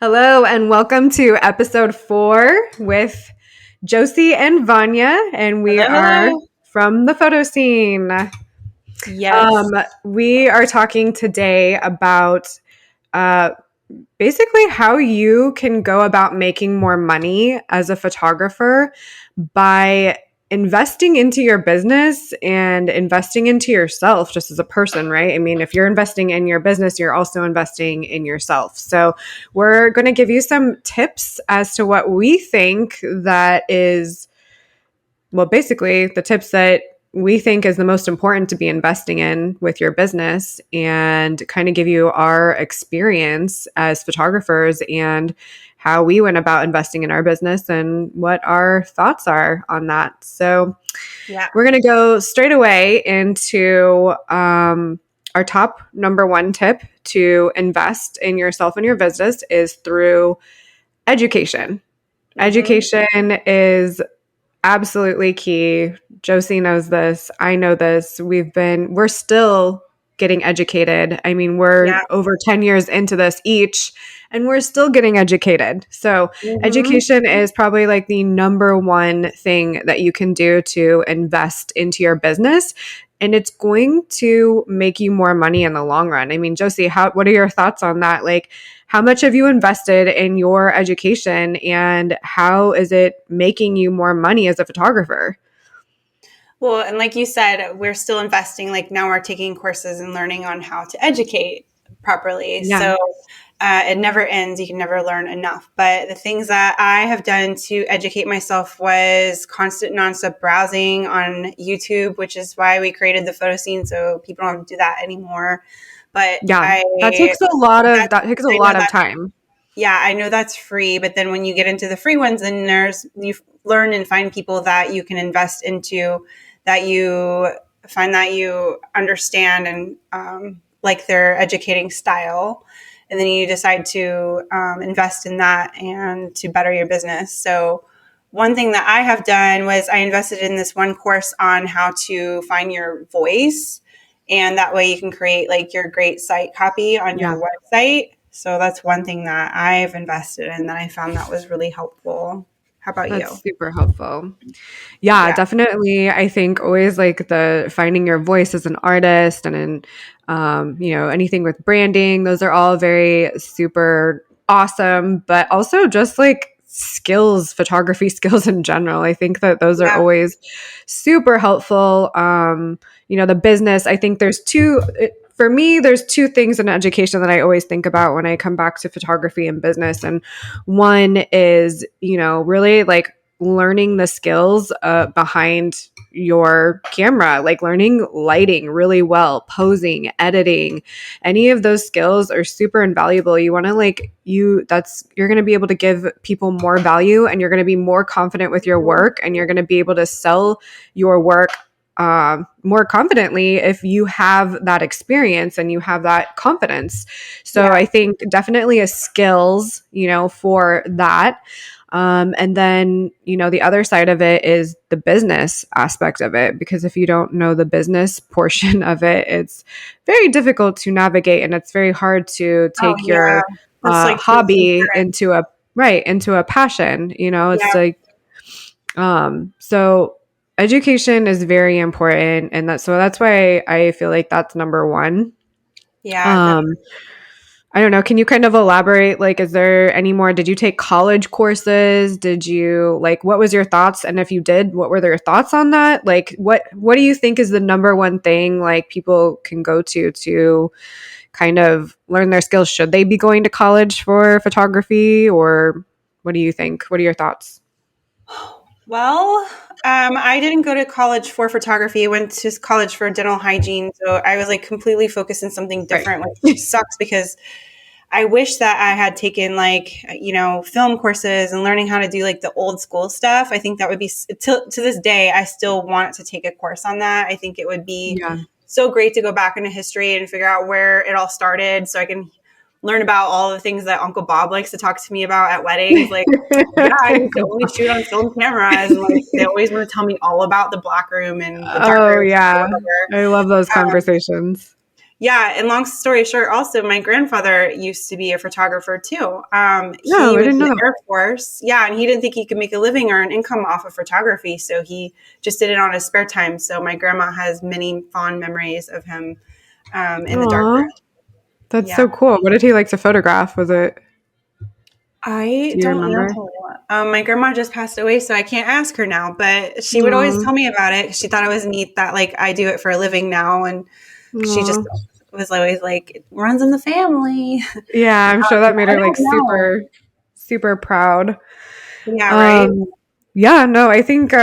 Hello, and welcome to episode 4 with Josie and Vanya, and we Hello, are hello. from the photo scene. Um, Yes. we are talking today about uh, basically how you can go about making more money as a photographer by investing into your business and investing into yourself just as a person, right? I mean, if you're investing in your business, you're also investing in yourself. So, we're going to give you some tips as to what we think that is, well, basically the tips that we think is the most important to be investing in with your business and kind of give you our experience as photographers and how we went about investing in our business and what our thoughts are on that. So, Yeah. we're going to go straight away into our top number one tip to invest in yourself and your business is through education. hmm Education is absolutely key. Josie knows this. I know this. We're still getting educated. I mean, we're Yeah. over 10 years into this each, and we're still getting educated. So, hmm education is probably like the number one thing that you can do to invest into your business. And it's going to make you more money in the long run. I mean, Josie, what are your thoughts on that? Like, how much have you invested in your education and how is it making you more money as a photographer? Well, and like you said, we're still investing. Like now we're taking courses and learning on how to educate properly. Yeah. So it never ends. You can never learn enough. But the things that I have done to educate myself was constant nonstop browsing on YouTube, which is why we created the photo scene so people don't have to do that anymore. But Yeah. I, That takes a I know lot of that time. yeah, I know that's free, but then when you get into the free ones, then you learn and find people that you can invest into, that you find that you understand and like their educating style, and then you decide to invest in that and to better your business. So one thing that I have done was I invested in this one course on how to find your voice, and that way you can create like your great site copy on Yeah. your website. So that's one thing that I've invested in that I found that was really helpful. How about That's you? super helpful. Yeah, Yeah. definitely. I think always like the finding your voice as an artist and in, anything with branding, those are all very super awesome, but also just like skills, photography skills in general. I think that those are Yeah. always super helpful. The business, I think for me, there's two things in education that I always think about when I come back to photography and business. And one is, really like learning the skills behind your camera, like learning lighting really well, posing, editing, any of those skills are super invaluable. You want to you're going to be able to give people more value and you're going to be more confident with your work and you're going to be able to sell your work more confidently if you have that experience and you have that confidence. So Yeah. I think definitely a skills, for that. And then, the other side of it is the business aspect of it, because if you don't know the business portion of it, it's very difficult to navigate and it's very hard to Oh, take yeah. your That's like so hobby important. into a passion. It's Yeah. like, so education is very important. And that's why I feel like that's number one. Yeah. Um, I don't know. Can you kind of elaborate? Like, is there any more? Did you take college courses? Did you what was your thoughts? And if you did, what were their thoughts on that? Like, what do you think is the number one thing like people can go to kind of learn their skills? Should they be going to college for photography or what do you think? What are your thoughts? Well, I didn't go to college for photography. I went to college for dental hygiene. So I was like completely focused on something Right. different, which sucks because I wish that I had taken like, film courses and learning how to do like the old school stuff. I think that would be, to this day, I still want to take a course on that. I think it would be Yeah. so great to go back into history and figure out where it all started so I can learn about all the things that Uncle Bob likes to talk to me about at weddings. Like, yeah, I used to only shoot on film cameras. And like, they always want to tell me all about the black room and the dark Oh room or yeah. whatever. I love those Um, conversations. Yeah, and long story short, also my grandfather used to be a photographer too. No, He I was didn't in know the that. Air Force, yeah, and he didn't think he could make a living or an income off of photography, so he just did it on his spare time. So my grandma has many fond memories of him in the dark Aw, room. that's Yeah, so cool. What did he like to photograph? Was it, I do you don't know. remember? My grandma just passed away, so I can't ask her now. But she would always Aw, tell me about it. She thought it was neat that like I do it for a living now, and she aw. just was always like, it runs in the family. Yeah, I'm sure that made I her like don't know. super, super proud. Yeah, right. Um, yeah, no, I think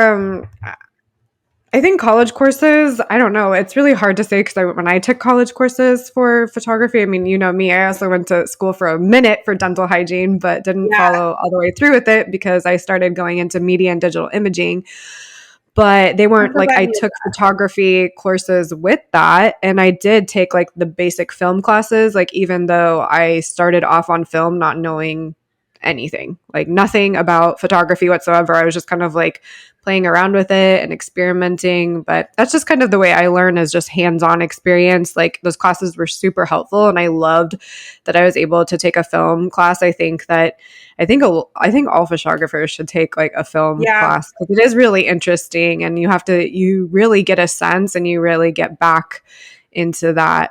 college courses, I don't know. It's really hard to say because when I took college courses for photography, I mean, you know me, I also went to school for a minute for dental hygiene, but didn't Yeah, follow all the way through with it because I started going into media and digital imaging. But they I'm weren't so like, glad I you did took photography courses with that. And I did take like the basic film classes, like, even though I started off on film not knowing anything, like nothing about photography whatsoever. I was just kind of like playing around with it and experimenting. But that's just kind of the way I learn, is just hands-on experience. Like those classes were super helpful, and I loved that I was able to take a film class. I think all photographers should take like a film that. class because it is really interesting, and you really get a sense, and you really get back into that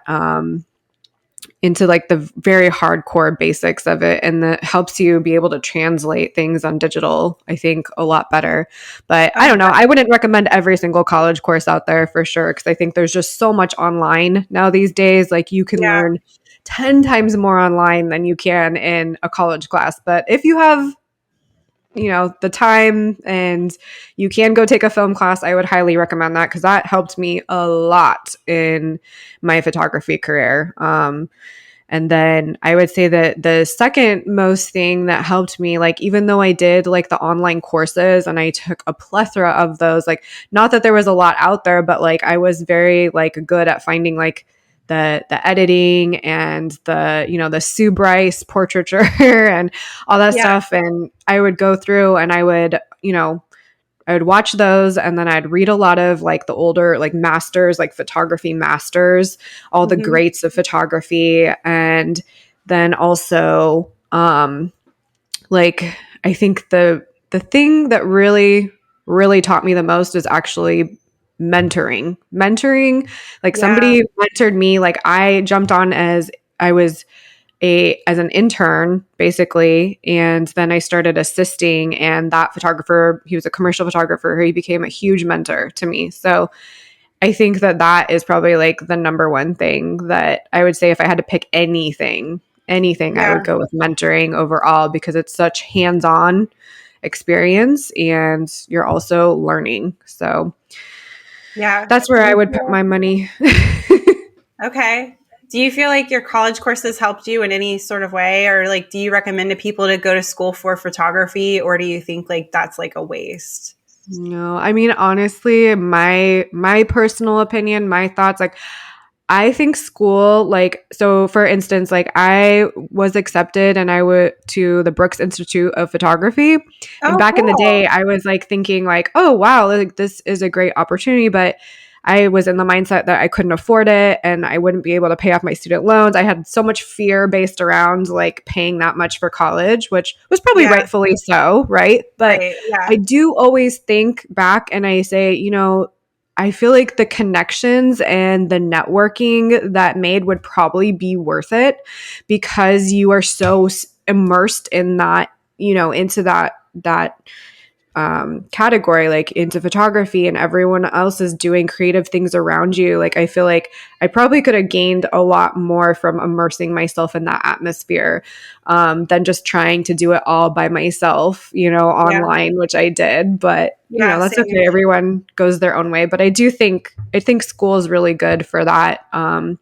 into like the very hardcore basics of it, and that helps you be able to translate things on digital, I think, a lot better. But I Yeah. don't know, I wouldn't recommend every single college course out there for sure, because I think there's just so much online now these days. Like you can Yeah. learn 10 times more online than you can in a college class. But if you have, you know, the time and you can go take a film class, I would highly recommend that, because that helped me a lot in my photography career. And then I would say that the second most thing that helped me, like, even though I did like the online courses and I took a plethora of those, like, not that there was a lot out there, but like I was very like good at finding like the editing and the, you know, the Sue Bryce portraiture and all that Yeah. stuff. And I would go through and I would, you know, I would watch those, and then I'd read a lot of like the older like masters, like photography masters, all the Hmm. greats of photography. And then also like I think the thing that really taught me the most is actually mentoring. Like Yeah. somebody mentored me, like I jumped on as I was a as an intern basically, and then I started assisting, and that photographer, he was a commercial photographer, he became a huge mentor to me. So I think that that is probably like the number one thing that I would say, if I had to pick anything, I would Yeah. go with mentoring overall, because it's such hands-on experience and you're also learning. So Yeah. that's where Do I you would put feel my money. okay? Do you feel like your college courses helped you in any sort of way, or like, do you recommend to people to go to school for photography, or do you think like that's like a waste? No, I mean, honestly, my personal opinion, my thoughts, like I think school, like, so for instance, like I was accepted and I went to the Brooks Institute of Photography. And Oh, back in the day, cool. I was like thinking like, oh wow, like this is a great opportunity, but I was in the mindset that I couldn't afford it and I wouldn't be able to pay off my student loans. I had so much fear based around like paying that much for college, which was probably Yeah. rightfully so, right? But Right. I Yeah. do always think back and I say, you know, I feel like the connections and the networking that made would probably be worth it, because you are so immersed in that, you know, into that category, like into photography, and everyone else is doing creative things around you. Like, I feel like I probably could have gained a lot more from immersing myself in that atmosphere, than just trying to do it all by myself, you know, Yeah. online, which I did. But, you know, Yeah. that's Same. okay. Everyone goes their own way. But I think school is really good for that. That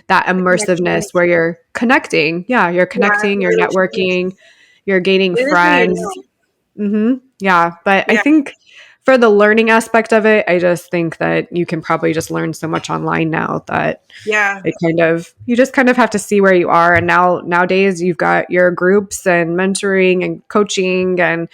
The immersiveness connections. where you're connecting. Yeah, you're Yeah. connecting, you're Relationships. networking, you're gaining It is who you friends. know. Yeah, but I Yeah. think for the learning aspect of it, I just think that you can probably just learn so much online now that Yeah. it kind of, you just kind of have to see where you are. And nowadays you've got your groups and mentoring and coaching and,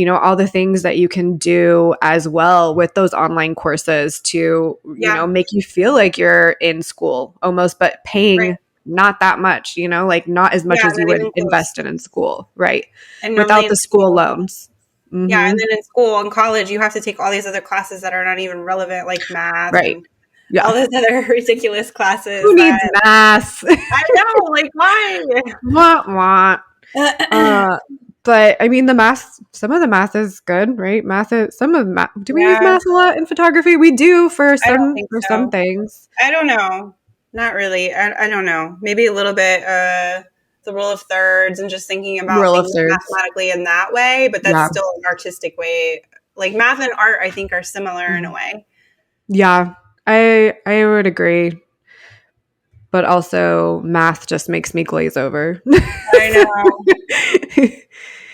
all the things that you can do as well with those online courses to, Yeah. make you feel like you're in school almost, but Right. paying not that much, like not as much Yeah. as you Not would even close. invest in school. Right. And normally Without in the school school, loans. yeah, and Mm-hmm. then in school and college, you have to take all these other classes that are not even relevant, like math Right. and all Yeah. those other ridiculous classes Who that needs math? I know, like why? Wah, wah. Uh, but I mean, some of the math is good, right? Some of math. Do we use Yeah, math a lot in photography? We do I don't think for some so. things. I don't know. Not really. I don't know. Maybe a little bit the rule of thirds and just thinking about Rule of things thirds. mathematically in that way, but that's Yeah. still an artistic way. Like math and art I think are similar in a Mhm. way. Yeah. I would agree. But also math just makes me glaze over. I know.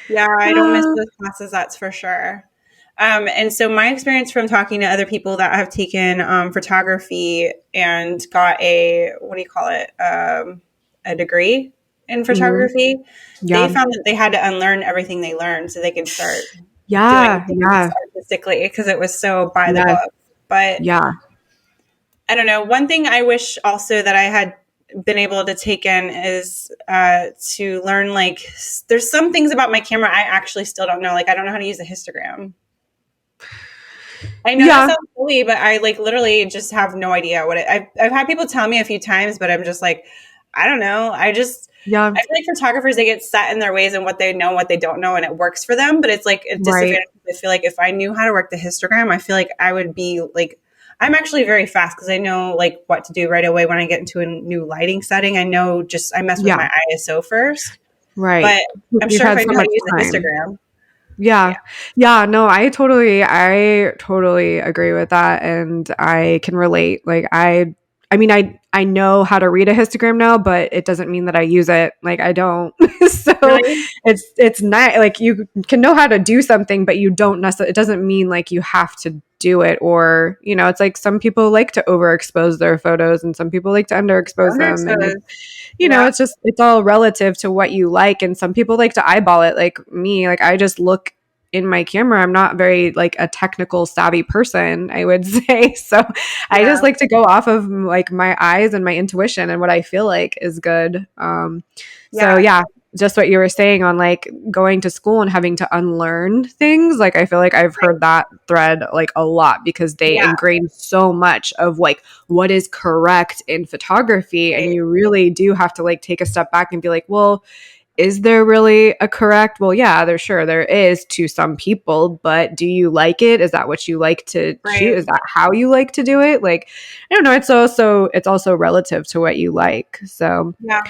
Yeah, I don't miss Uh, those classes, that's for sure. And so my experience from talking to other people that have taken photography and got what do you call it, a degree in mhm. photography, they Yeah. found that they had to unlearn everything they learned so they could start doing Yeah. things Yeah. artistically because it was so by the Yes. book. But Yeah. I don't know. One thing I wish also that I had been able to take in is to learn like there's some things about my camera I actually still don't know. Like I don't know how to use a histogram. I know that Yeah. sounds silly, but I like literally just have no idea what I've had people tell me a few times, but I'm just like, I don't know. Yeah. I feel like photographers they get set in their ways and what they know, what they don't know, and it works for them. But it's like a Right. disadvantage. I feel like if I knew how to work the histogram, I feel like I would be like, I'm actually very fast because I know like what to do right away when I get into a new lighting setting. I know just I mess with Yeah. my ISO first, Right. but I'm You've sure if had I so knew how much to use the time. histogram, Yeah. yeah, Yeah, no, I totally agree with that and I can relate. Like I mean I know how to read a histogram now, but it doesn't mean that I use it. Like I don't. So really, it's not like you can know how to do something, but you don't necessarily it doesn't mean like you have to do it or, it's like some people like to overexpose their photos and some people like to underexpose them and understood. Yeah, it's all relative to what you like. And some people like to eyeball it like me. Like I just look in my camera. I'm not very like a technical savvy person, I would say. So I yeah, just like to go off of like my eyes and my intuition and what I feel like is good. So yeah, yeah, just what you were saying on like going to school and having to unlearn things. Like I feel like I've right. heard that thread like a lot because they Yeah, ingrain so much of like what is correct in photography. And right. you really do have to like take a step back and be like, well, is there really a correct? Well, yeah, there is to some people, but do you like it? Is that what you like to shoot? Right. Is that how you like to do it? Like, I don't know. It's also relative to what you like. So Yeah.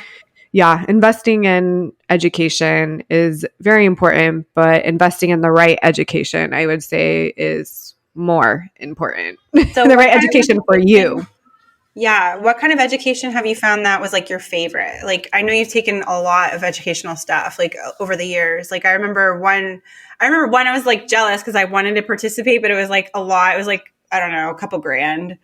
yeah, investing in education is very important, but investing in the right education, I would say, is more important. So The what right kind of education for education you. yeah, what kind of education have you found that was like your favorite? Like I know you've taken a lot of educational stuff like over the years. Like I remember one I was like jealous because I wanted to participate, but it was like a lot. It was like, I don't know, a couple grand. It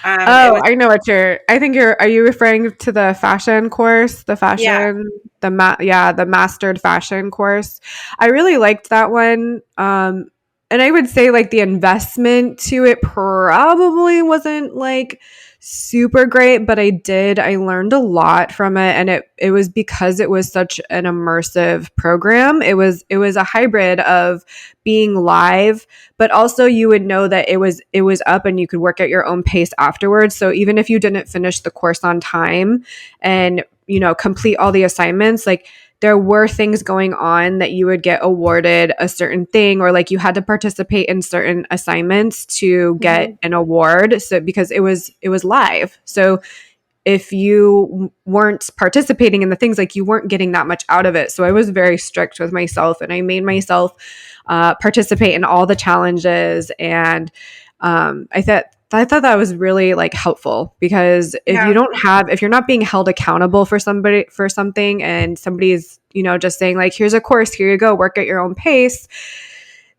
Oh, was I know I think are you referring to the fashion course, yeah, the mastered fashion course? I really liked that one. And I would say like the investment to it probably wasn't like super great, but I learned a lot from it and it was because it was such an immersive program. It was a hybrid of being live, but also you would know that it was up and you could work at your own pace afterwards. So even if you didn't finish the course on time and complete all the assignments, like there were things going on that you would get awarded a certain thing or like you had to participate in certain assignments to get mhm, an award, so because it was live. So if you weren't participating in the things, like you weren't getting that much out of it. So I was very strict with myself and I made myself participate in all the challenges. And I thought that was really like helpful because yeah, if you're not being held accountable for something and somebody's, just saying like, here's a course, here you go, work at your own pace,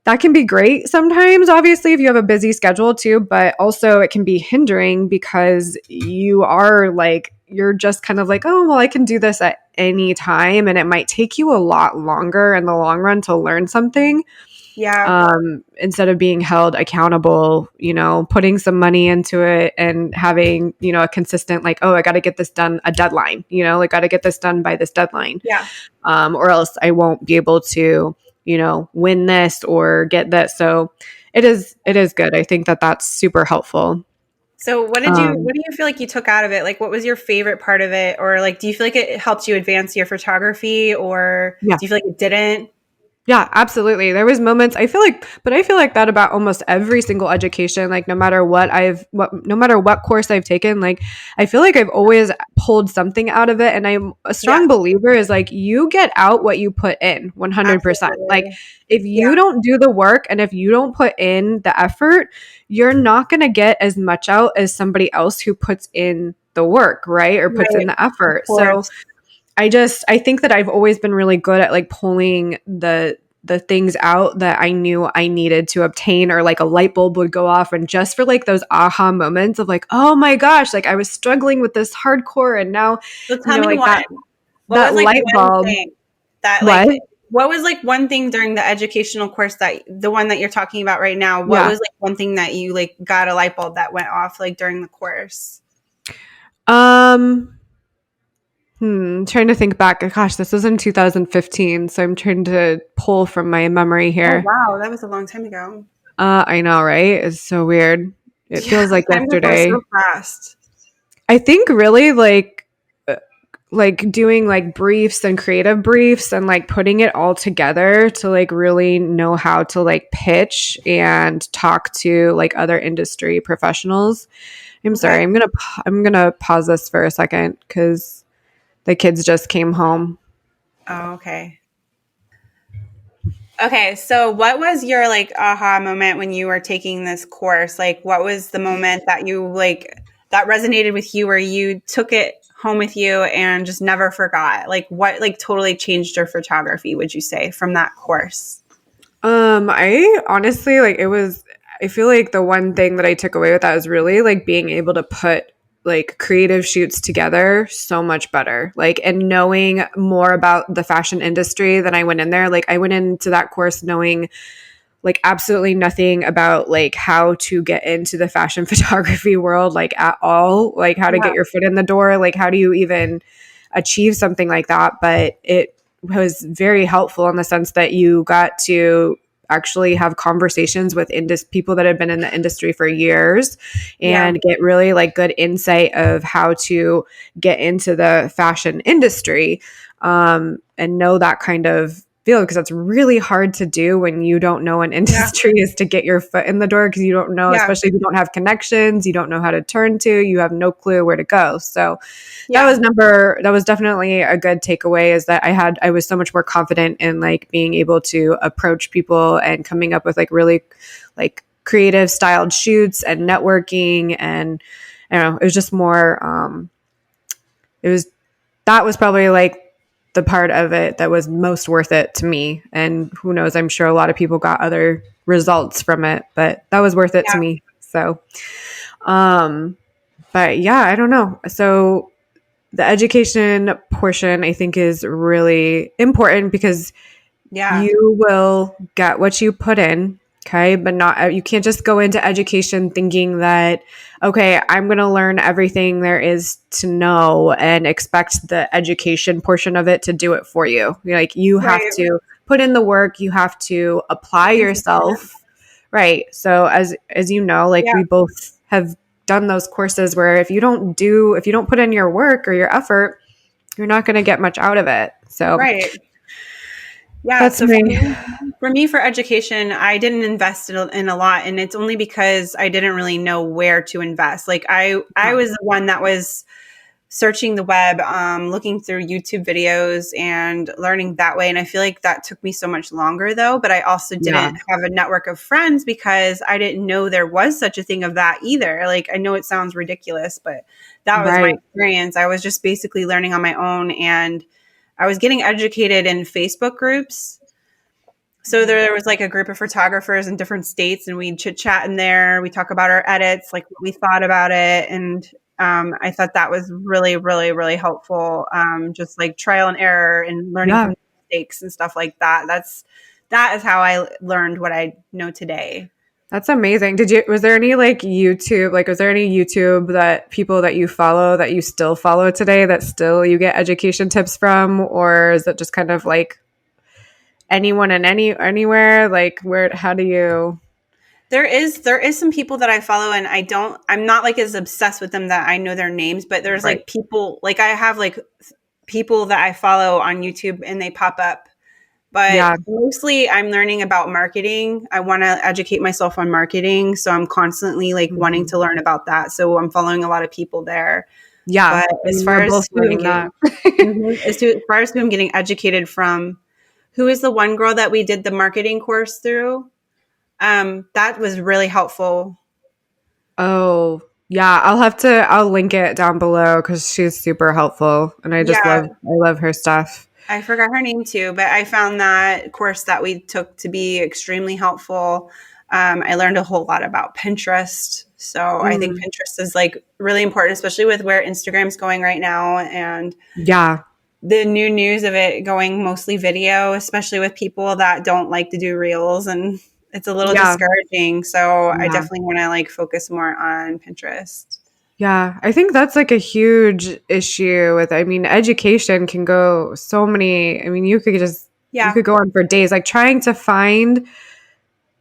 that can be great sometimes, obviously, if you have a busy schedule too, but also it can be hindering because you are like, you're just kind of like, oh, well, I can do this at any time. And it might take you a lot longer in the long run to learn something, Yeah. instead of being held accountable, putting some money into it and having, a consistent, like, oh, I got to get this done, a deadline, like, got to get this done by this deadline, Yeah. or else I won't be able to, win this or get this. So it is good. I think that that's super helpful. So Um, what do you feel like you took out of it? Like, what was your favorite part of it? Or like, do you feel like it helped you advance your photography, or yeah. do you feel like it didn't? Yeah, absolutely. There was moments I feel like that about almost every single education, like no matter what course I've taken, like I feel like I've always pulled something out of it. And I'm a Yeah, strong believer is like you get out what you put in 100%. Like absolutely. if Yeah, you don't do the work and if you don't put in the effort, you're not going to get as much out as somebody else who puts in the work, right? Or puts in right. the Of effort. So course. I think that I've always been really good at like pulling the things out that I knew I needed to obtain, or like a light bulb would go off, and just for like those aha moments of like, oh my gosh, like I was struggling with this hardcore and now, So tell me like one. What that was like light one bulb. thing that What? like what was like one thing during the educational course, that the one that you're talking about right now, what Yeah. was like one thing that you like got a light bulb that went off like during the course? Um trying to think back. Gosh, this was in 2015, so I'm trying to pull from my memory Oh here. wow, that was a long time ago. I know, right? It's so weird. It Yeah, feels like time goes by yesterday. so fast. I think really like doing like briefs and creative briefs and like putting it all together to like really know how to like pitch and talk to like other industry professionals. I'm Okay. sorry. I'm going to pause this for a second cuz the kids just came home. Oh, okay. Okay, so what was your like aha moment when you were taking this course? Like what was the moment that you like that resonated with you where you took it home with you and just never forgot? Like what like totally changed your photography, would you say, from that course? I honestly like I feel like the one thing that I took away with that is really like being able to put like creative shoots together so much better. Like and knowing more about the fashion industry than I went in there. Like I went into that course knowing like absolutely nothing about like how to get into the fashion photography world like at all, like how to Yeah. get your foot in the door, like how do you even achieve something like that. But it was very helpful in the sense that you got to actually have conversations with people that have been in the industry for years Yeah. and get really like good insight of how to get into the fashion industry, and know that kind of feel, because that's really hard to do when you don't know an Yeah. industry is to get your foot in the door, because you don't know, Yeah. especially if you don't have connections, you don't know how to turn to, you have no clue where to go. So Yeah. that was definitely a good takeaway, is that I was so much more confident in like being able to approach people and coming up with like really like creative styled shoots and networking. And I don't know, it was just more it was that was probably like the part of it that was most worth it to me. And who knows, I'm sure a lot of people got other results from it, but that was worth it to Yeah. me. So um but yeah, I don't know. So the education portion I think is really important, because Yeah. you will get what you put in. Okay. But not, you can't just go into education thinking that, okay, I'm going to learn everything there is to know and expect the education portion of it to do it for you. Like you have Right. to put in the work, you have to apply Be consistent. yourself. Right. So as you know, like Yeah. we both have done those courses where if you don't put in your work or your effort, you're not going to get much out of it. So Right. Yeah, that's so my for me, for education, I didn't invest in a lot, and it's only because I didn't really know where to invest. Like I was the one that was searching the web, looking through YouTube videos and learning that way. And I feel like that took me so much longer though. But I also yeah. didn't have a network of friends because I didn't know there was such a thing of that either. Like I know it sounds ridiculous, but that was my Right. experience. I was just basically learning on my own, and I was getting educated in Facebook groups. So there was like a group of photographers in different states, and we'd chit chat in there. We talk about our edits, like what we thought about it, and I thought that was really, really, really helpful. Just like trial and error and learning Yeah. from mistakes and stuff like that. That is how I learned what I know today. That's amazing. Was there any like YouTube, like, was there any YouTube that people that you follow that you still follow today that still you get education tips from? Or is it just kind of like anyone and anywhere? Like, how do you? There is some people that I follow, and I'm not like as obsessed with them that I know their names, but there's Right. like people, like I have like people that I follow on YouTube and they pop up. But Yeah. mostly I'm learning about marketing. I want to educate myself on marketing. So I'm constantly like wanting to learn about that. So I'm following a lot of people there. Yeah. But I mean, we're both learning that. as far as who I'm getting educated from, who is the one girl that we did the marketing course through? That was really helpful. Oh, yeah. I'll link it down below because she's super helpful. And Yeah, I love her stuff. I forgot her name too, but I found that course that we took to be extremely helpful. I learned a whole lot about Pinterest. So I think Mm. Pinterest is like really important, especially with where Instagram's going right now and Yeah. the new news of it going mostly video, especially with people that don't like to do reels, and it's a little Yeah. discouraging. So I Yeah. definitely want to like focus more on Pinterest. Yeah, I think that's like a huge issue with, I mean, education can go so many, I mean, you Yeah. could go on for days. Like trying to find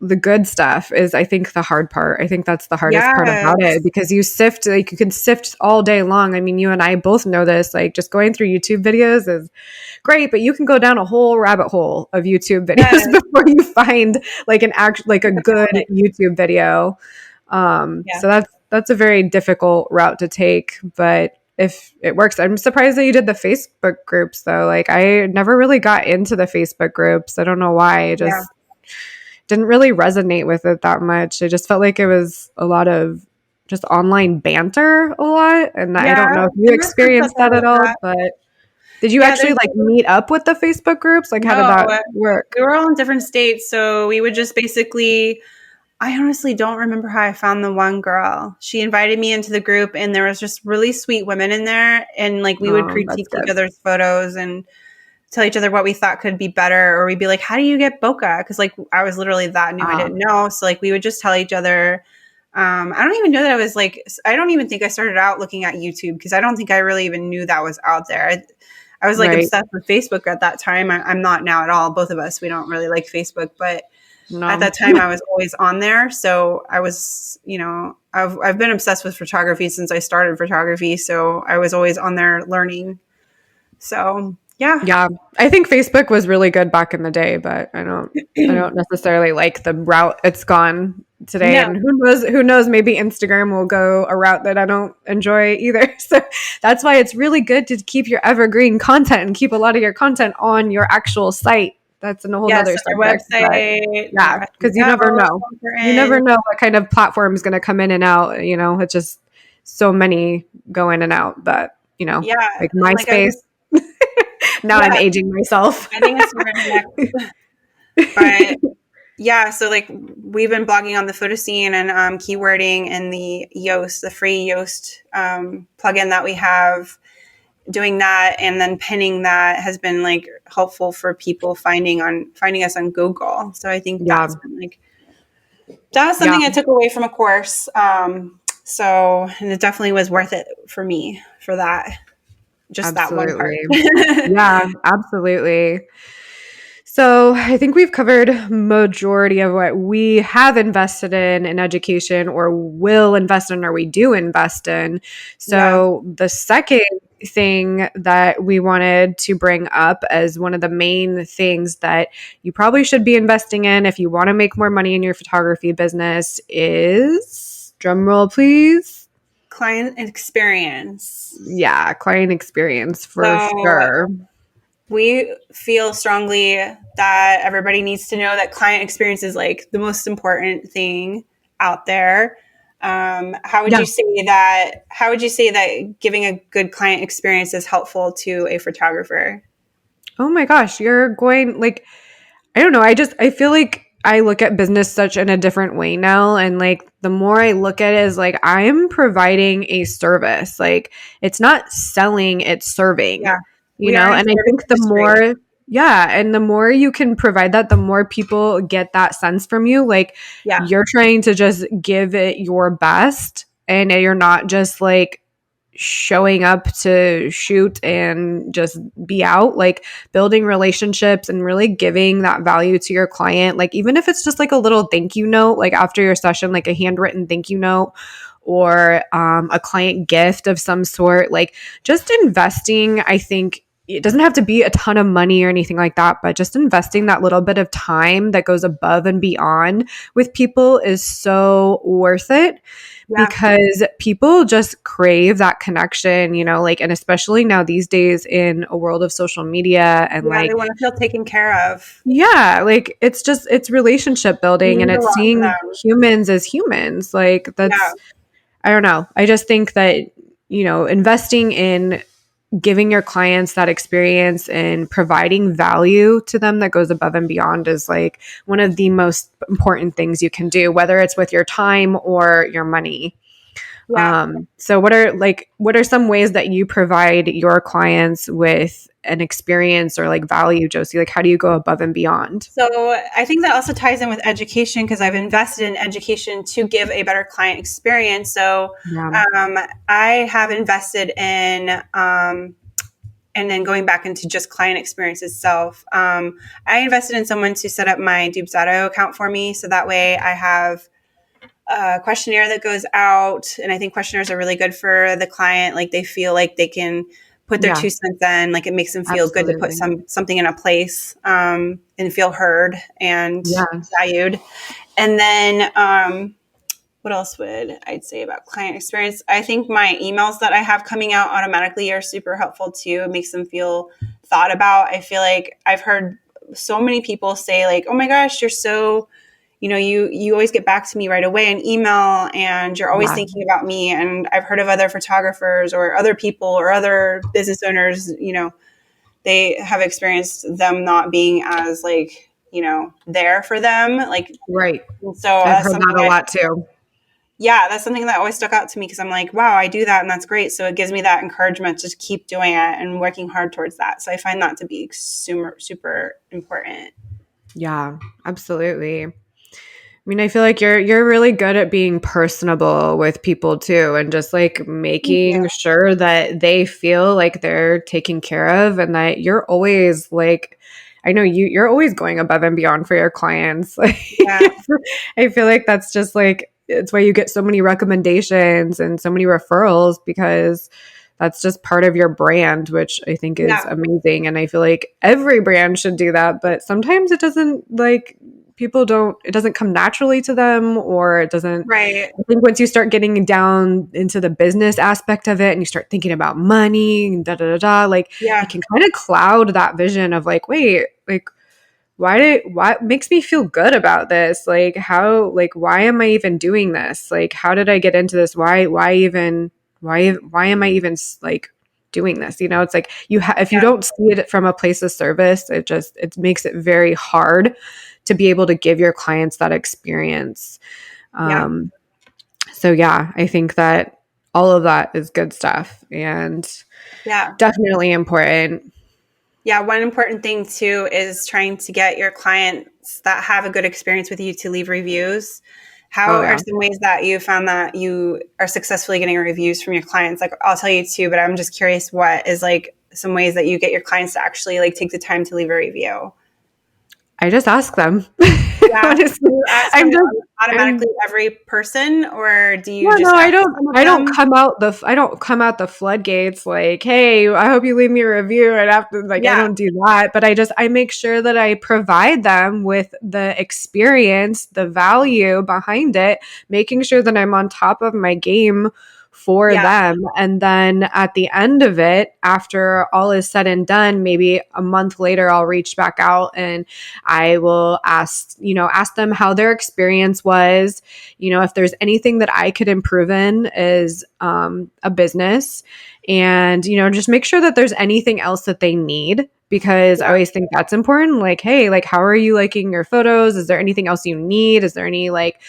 the good stuff is, I think, the hard part. I think that's the hardest part about Yes. it because you can sift all day long. I mean, you and I both know this, like just going through YouTube videos is great, but you can go down a whole rabbit hole of YouTube videos Yes. before you find like a good Definitely. YouTube video. Yeah. So that's a very difficult route to take, but if it works, I'm surprised that you did the Facebook groups though. Like I never really got into the Facebook groups. I don't know why. I Yeah. just didn't really resonate with it that much. I just felt like it was a lot of just online banter a lot. And I don't Yeah. know if you And there's groups out experienced there that at like all, that. but did you Yeah, actually there's like meet up with the Facebook groups? Like how did no, that work? we were all in different states, so we would just basically I honestly don't remember how I found the one girl. She invited me into the group and there was just really sweet women in there and like we would Oh, that's critique each good. other's photos and tell each other what we thought could be better or we'd be like, "How do you get bokeh?" Cuz like I was literally that new. I didn't know. So like we would just tell each other I don't even know that I was like I don't even think I started out looking at YouTube because I don't think I really even knew that was out there. I was like Right. obsessed with Facebook at that time. I'm not now at all. Both of us, we don't really like Facebook, but at No. that time I was always on there. So I was, I've been obsessed with photography since I started photography. So I was always on there learning. So yeah. Yeah, I think Facebook was really good back in the day, but I don't necessarily like the route it's gone today. No. And who knows, maybe Instagram will go a route that I don't enjoy either. So that's why it's really good to keep your evergreen content and keep a lot of your content on your actual site. That's a whole Yes, nother our subject. But website, yeah, our because you SEO never is know. You never important. know what kind of platform is going to come in and out. It's just so many go in and out. But, Yeah. like And like I MySpace. was, Now I'm yeah, aging myself. I think it's super next. But yeah, so like we've been blogging on the Photoscene and keywording and the Yoast, the free Yoast plugin that we have, doing that and then pinning that has been like helpful for people finding us on Google. So I think Yeah. that was Yeah. something I took away from a course. And it definitely was worth it for me for that, just that one part. Absolutely. Yeah, absolutely. So I think we've covered majority of what we have invested in education or will invest in or we do invest in. Yeah. So the second thing that we wanted to bring up as one of the main things that you probably should be investing in if you want to make more money in your photography business is, drum roll please. Client experience. Yeah, client experience for So sure. we feel strongly that everybody needs to know that client experience is like the most important thing out there. How would Yeah. you say that? How would you say that giving a good client experience is helpful to a photographer? Oh my gosh, you're going like I don't know. I feel like I look at business such in a different way now. And like the more I look at it as like I'm providing a service. Like it's not selling, it's serving, Yeah. We are in a and I service think the industry. more yeah, and the more you can provide that, the more people get that sense from you. Like Yeah. you're trying to just give it your best and you're not just like showing up to shoot and just be out, like building relationships and really giving that value to your client, like even if it's just like a little thank you note like after your session, like a handwritten thank you note or a client gift of some sort, like just investing. I think it doesn't have to be a ton of money or anything like that, but just investing that little bit of time that goes above and beyond with people is so worth it Yeah. because people just crave that connection, like, and especially now these days in a world of social media and Yeah. They like, want to feel taken care of. yeah, like it's relationship It building and means a it's lot to seeing them. humans as humans. Like, Yeah. that's, I don't know. I just think that, investing in giving your clients that experience and providing value to them that goes above and beyond is like one of the most important things you can do, whether it's with your time or your money. Yeah. So what are some ways that you provide your clients with an experience or like value, Josie? Like how do you go above and beyond? So I think that also ties in with education because I've invested in education to give a better client experience. So Yeah. I have invested in, and then going back into just client experience itself, I invested in someone to set up my Dubsado account for me. So that way I have a questionnaire that goes out. And I think questionnaires are really good for the client. Like they feel like they can put their Yeah, 2 cents in, like it makes them feel good to put absolutely. something in a place, and feel heard and Yeah. valued. And then what else would I'd say about client experience? I think my emails that I have coming out automatically are super helpful too. It makes them feel thought about. I feel like I've heard so many people say like, "Oh my gosh, you're so, you always get back to me right away in email and you're always Yeah. thinking about me." And I've heard of other photographers or other people or other business owners, they have experienced them not being as like, there for them. Like, Right. so I've that's heard something that a lot too. yeah, that's something that always stuck out to me because I'm like, wow, I do that and that's great. So it gives me that encouragement to keep doing it and working hard towards that. So I find that to be super, super important. Yeah, absolutely. I mean, I feel like you're really good at being personable with people too and just like Thank you. making sure that they feel like they're taken care of and that you're always like I know you're always going above and beyond for your clients. Like Yeah. I feel like that's just like it's why you get so many recommendations and so many referrals because that's just part of your brand, which I think is Yeah. amazing. And I feel like every brand should do that, but sometimes it doesn't like people don't it doesn't come naturally to them or it doesn't. Right. I think once you start getting down into the business aspect of it and you start thinking about money and da da da da, like it Yeah. can kind of cloud that vision of like, wait, like what makes me feel good about this? Like how like why am I even doing this? Like how did I get into this? Why am I even like doing this? It's like if you Yeah. don't see it from a place of service, it makes it very hard to be able to give your clients that experience. Yeah. Um, so yeah, I think that all of that is good stuff and Yeah. definitely important. Yeah. One important thing too is trying to get your clients that have a good experience with you to leave reviews. Oh How are yeah. some ways that you found that you are successfully getting reviews from your clients? Like I'll tell you too, but I'm just curious what is like some ways that you get your clients to actually like take the time to leave a review. I just ask them. Yeah. Honestly, Do you ask I'm just automatically I'm every person or do you yeah, no, just I ask don't some of I don't them? come out I don't come out the floodgates like, "Hey, I hope you leave me a review." And after like I Yeah. don't do that, but I make sure that I provide them with the experience, the value behind it, making sure that I'm on top of my game for Yeah. them. And then at the end of it, after all is said and done, maybe a month later I'll reach back out and I will ask them how their experience was, if there's anything that I could improve in as a business and, just make sure that there's anything else that they need because I Yeah. always think that's important. Like, hey, like, how are you liking your photos? Is there anything else you need? Is there any like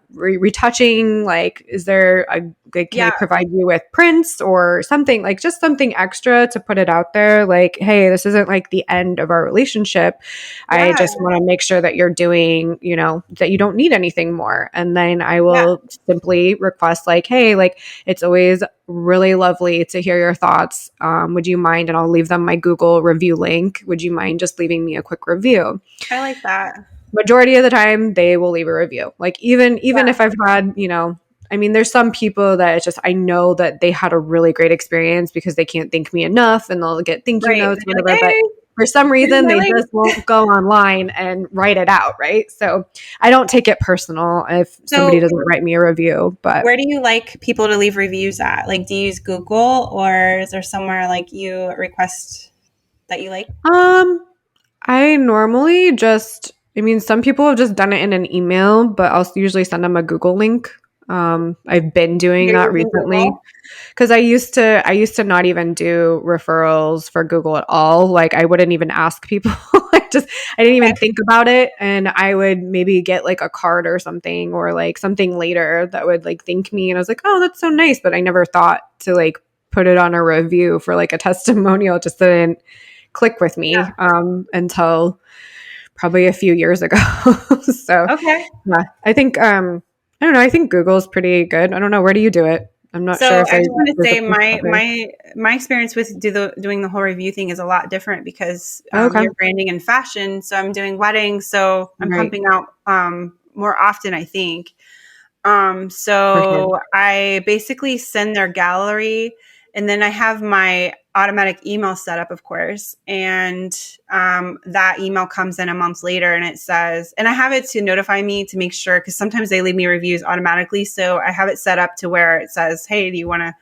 retouching? Like, is there a like, can I Yeah. provide you with prints or something, like just something extra to put it out there? Like, hey, this isn't like the end of our relationship. I Yeah. just want to make sure that you're doing, you know, that you don't need anything more. And then I Yeah. will simply request, like, hey, like, it's always really lovely to hear your thoughts. Would you mind? And I'll leave them my Google review link. Would you mind just leaving me a quick review? I like that. Majority of the time, they will leave a review. Like, even Yeah. if I've had, you know, I mean, there's some people that it's just, I know that they had a really great experience because they can't thank me enough and they'll get thank you Right. notes, You're like, whatever. But hey, for some here's reason, my they link. just won't go online and write it out. Right. So I don't take it personal if somebody So doesn't write me a review. But where do you like people to leave reviews at? Like, do you use Google or is there somewhere like you request that you like? I normally just, I mean, some people have just done it in an email, but I'll usually send them a Google link. I've been doing You're that using recently Google? because I used to not even do referrals for Google at all. Like, I wouldn't even ask people. I didn't Okay. even think about it, and I would maybe get like a card or something, or like something later that would like thank me, and I was like, oh, that's so nice. But I never thought to like put it on a review for like a testimonial. It just didn't click with Yeah. me until probably a few years ago. So Okay. yeah, I think I don't know. I think Google's pretty good. I don't know. Where do you do it? I'm not sure So if I I just want to there's a say place covered. my experience with doing the whole review thing is a lot different because Oh, okay. you're branding and fashion. So I'm doing weddings, so I'm Right. pumping out more often, I think. For sure. So I basically send their gallery, and then I have my automatic email set up, of course, and that email comes in a month later, and it says, and I have it to notify me to make sure because sometimes they leave me reviews automatically, so I have it set up to where it says, "Hey, do you want to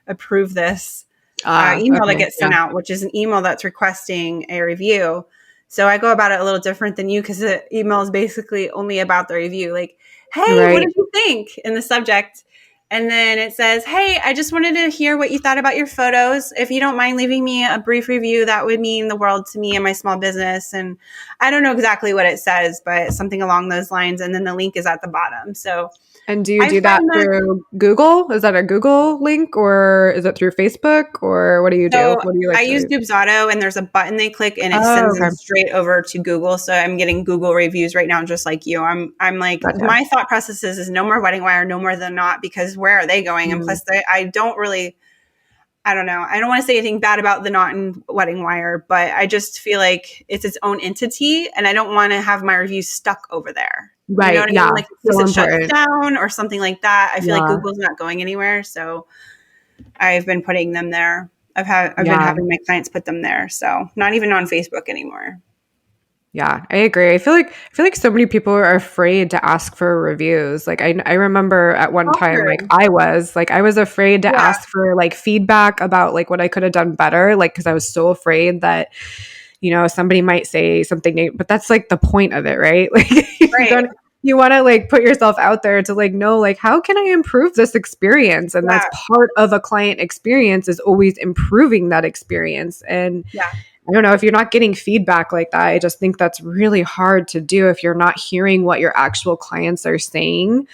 approve this email that Okay. gets Yeah. sent out?" Which is an email that's requesting a review. So I go about it a little different than you because the email is basically only about the review, like, "Hey, what Right. did you think?" in the subject. And then it says, "Hey, I just wanted to hear what you thought about your photos. If you don't mind leaving me a brief review, that would mean the world to me and my small business." And I don't know exactly what it says, but something along those lines. And then the link is at the bottom. So And do you I do that find that through Google? Is that a Google link or is it through Facebook or what do you do? so What do you I like to use do? Dubsado, and there's a button they click, and it Oh, sends them okay. straight over to Google. So I'm getting Google reviews right now, just like you. I'm like, Gotcha. my thought process is no more Wedding Wire, no more than not, because where are they going? And Mm, plus, I don't really, I don't know. I don't want to say anything bad about the Knot and Wedding Wire, but I just feel like it's its own entity, and I don't want to have my reviews stuck over there. You know right. what I Yeah. mean? Like in case So it shuts important. down or something like that. I feel like Yeah. Google's not going anywhere, so I've been putting them there. I've been Yeah. having my clients put them there, so not even on Facebook anymore. Yeah, I agree. I feel like so many people are afraid to ask for reviews. Like I remember at one time like Awkward. I was afraid to Yeah, ask for like feedback about like what I could have done better, like cuz I was so afraid that somebody might say something but that's like the point of it, right? Like you right. don't you want to like put yourself out there to like know like how can I improve this experience? And that's Yeah, part of a client experience is always improving that experience. And yeah, I don't know if you're not getting feedback like that. I just think that's really hard to do if you're not hearing what your actual clients are saying.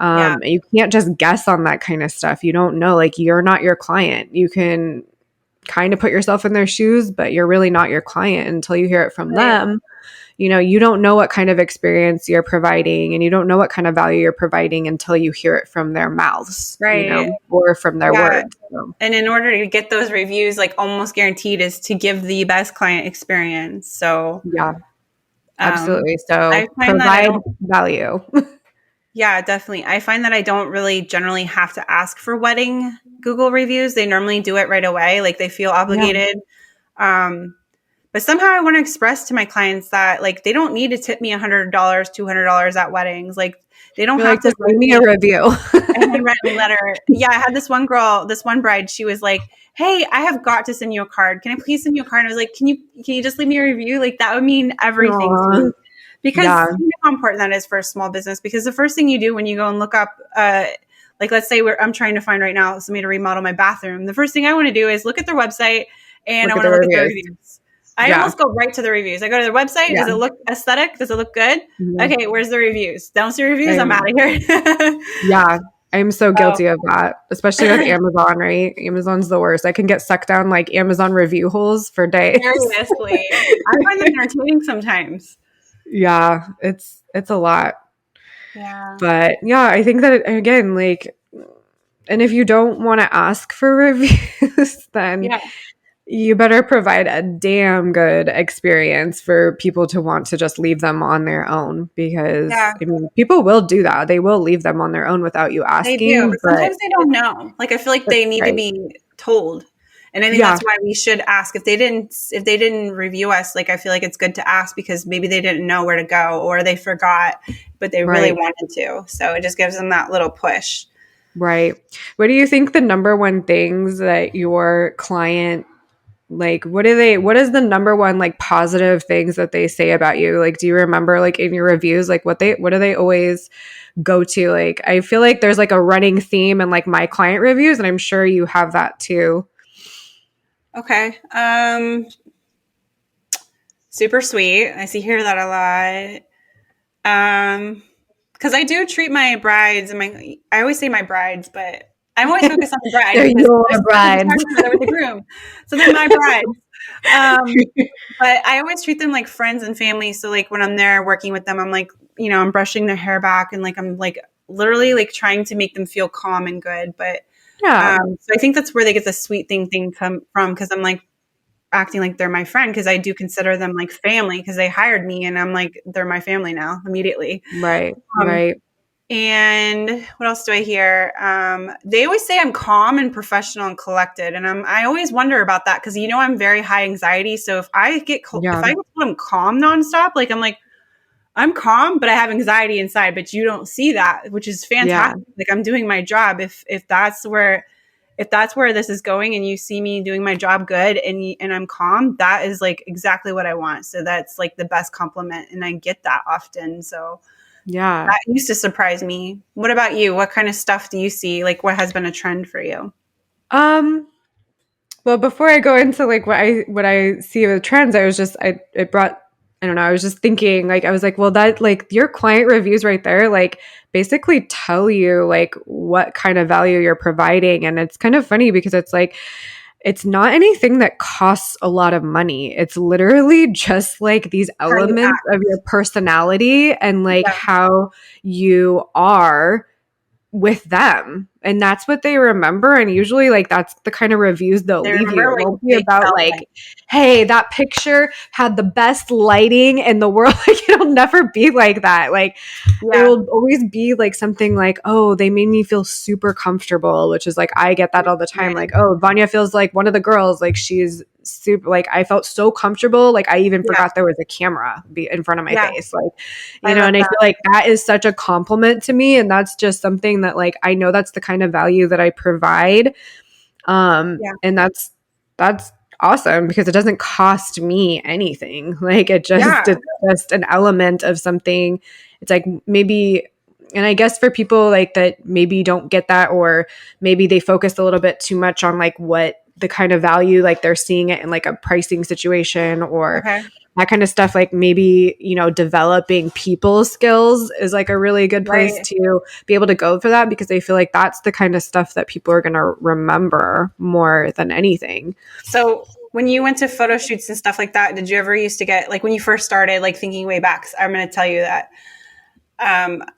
yeah, You can't just guess on that kind of stuff. You don't know. Like, you're not your client. You can kind of put yourself in their shoes, but you're really not your client until you hear it from right, them. You don't know what kind of experience you're providing and you don't know what kind of value you're providing until you hear it from their mouths, right. or from their Yeah. words. So, And in order to get those reviews, like almost guaranteed, is to give the best client experience. So yeah, um, absolutely. I So find that I provide don't. value. Yeah, definitely. I find that I don't really generally have to ask for wedding Google reviews. They normally do it right away. Like they feel Yeah. obligated. Um, but somehow I want to express to my clients that like they don't need to tip me $100, $200 at weddings. Like they don't You're have like, to just write leave me me a review. a handwritten letter. Yeah, I had this one girl, this one bride. She was like, "Hey, I have got to send you a card. Can I please send you a card?" And I was like, "Can you just leave me a review? Like that would mean everything to Aw. me." Because Yeah. you know how important that is for a small business. Because the first thing you do when you go and look up, like let's say I'm trying to find right now somebody to remodel my bathroom. The first thing I want to do is look at their website and Look I at want the to look at their reviews. reviews. I Yeah. almost go right to the reviews. I go to their website. Yeah. Does it look aesthetic? Does it look good? Mhm. Okay, where's the reviews? Don't see reviews, I'm I'm out of here. Yeah, I'm so Oh, guilty of that, especially with Amazon, right? Amazon's the worst. I can get sucked down like Amazon review holes for days. seriously. I find them entertaining sometimes. Yeah, it's a lot. Yeah. But yeah, I think that again, like, and if you don't want to ask for reviews, then Yeah. you better provide a damn good experience for people to want to just leave them on their own because Yeah. I mean, people will do that. They will leave them on their own without you They do, asking, but but sometimes they don't know. Like I feel like they need to right. be told. And I think Yeah, that's why we should ask if they didn't review us, like I feel like it's good to ask because maybe they didn't know where to go or they forgot, but they really right. wanted to. So it just gives them that little push. Right. What do you think the number one things that your client like what is the number one like positive things that they say about you? Like do you remember like in your reviews like what do they always go to? Like I feel like there's like a running theme in like my client reviews and I'm sure you have that too. Okay. Super sweet. I see hear that a lot. Because I do treat my brides and I always say my brides, but I'm always focused on the bride They're because your there's a brides. photographer there with the groom. So they're my brides. But I always treat them like friends and family. So like when I'm there working with them, I'm like, I'm brushing their hair back and like I'm like literally like trying to make them feel calm and good. But Yeah. so I think that's where they get the sweet thing come from because I'm like acting like they're my friend because I do consider them like family because they hired me and I'm like they're my family now immediately. Right. Um, Right. and what else do I hear? They always say I'm calm and professional and collected, and I always wonder about that because I'm very high anxiety. So if Yeah. if I get told I'm calm nonstop, like I'm calm, but I have anxiety inside. But you don't see that, which is Yeah. fantastic. Like I'm doing my job. If that's where this is going, and you see me doing my job good, and I'm calm, that is like exactly what I want. So that's like the best compliment, and I get that often. So Yeah. that used to surprise me. What about you? What kind of stuff do you see? Like what has been a trend for you? Um Well, before I go into like what I see with trends, it brought I don't know, I was just thinking like I was like, well that like your client reviews right there like basically tell you like what kind of value you're providing and it's kind of funny because it's like it's not anything that costs a lot of money. It's literally just like these How you elements act. of your personality and like Yeah. how you are with them. And that's what they remember. And usually, like, that's the kind of reviews they'll They leave you. remember It what won't be they about, felt like, like. hey, that picture had the best lighting in the world. Like, it'll never be like that. Like, it Yeah. will always be like something like, oh, they made me feel super comfortable, which is like, I get that all the time. Right. Like, oh, Vanya feels like one of the girls, like, she's super, like, I felt so comfortable. Like, I even Yeah. forgot there was a camera in front of my Yeah. face. Like, I love and I that. feel like that is such a compliment to me. And that's just something that, like, I know that's the kind of value that I provide. Yeah. And that's awesome because it doesn't cost me anything. Like Yeah. it's just an element of something. It's like maybe and I guess for people like that maybe don't get that or maybe they focus a little bit too much on like what the kind of value like they're seeing it in like a pricing situation or Okay. that kind of stuff like maybe developing people skills is like a really good place Right. to be able to go for that because I feel like that's the kind of stuff that people are going to remember more than anything. So when you went to photo shoots and stuff like that, did you ever used to get like when you first started, like thinking way back? I'm going to tell you that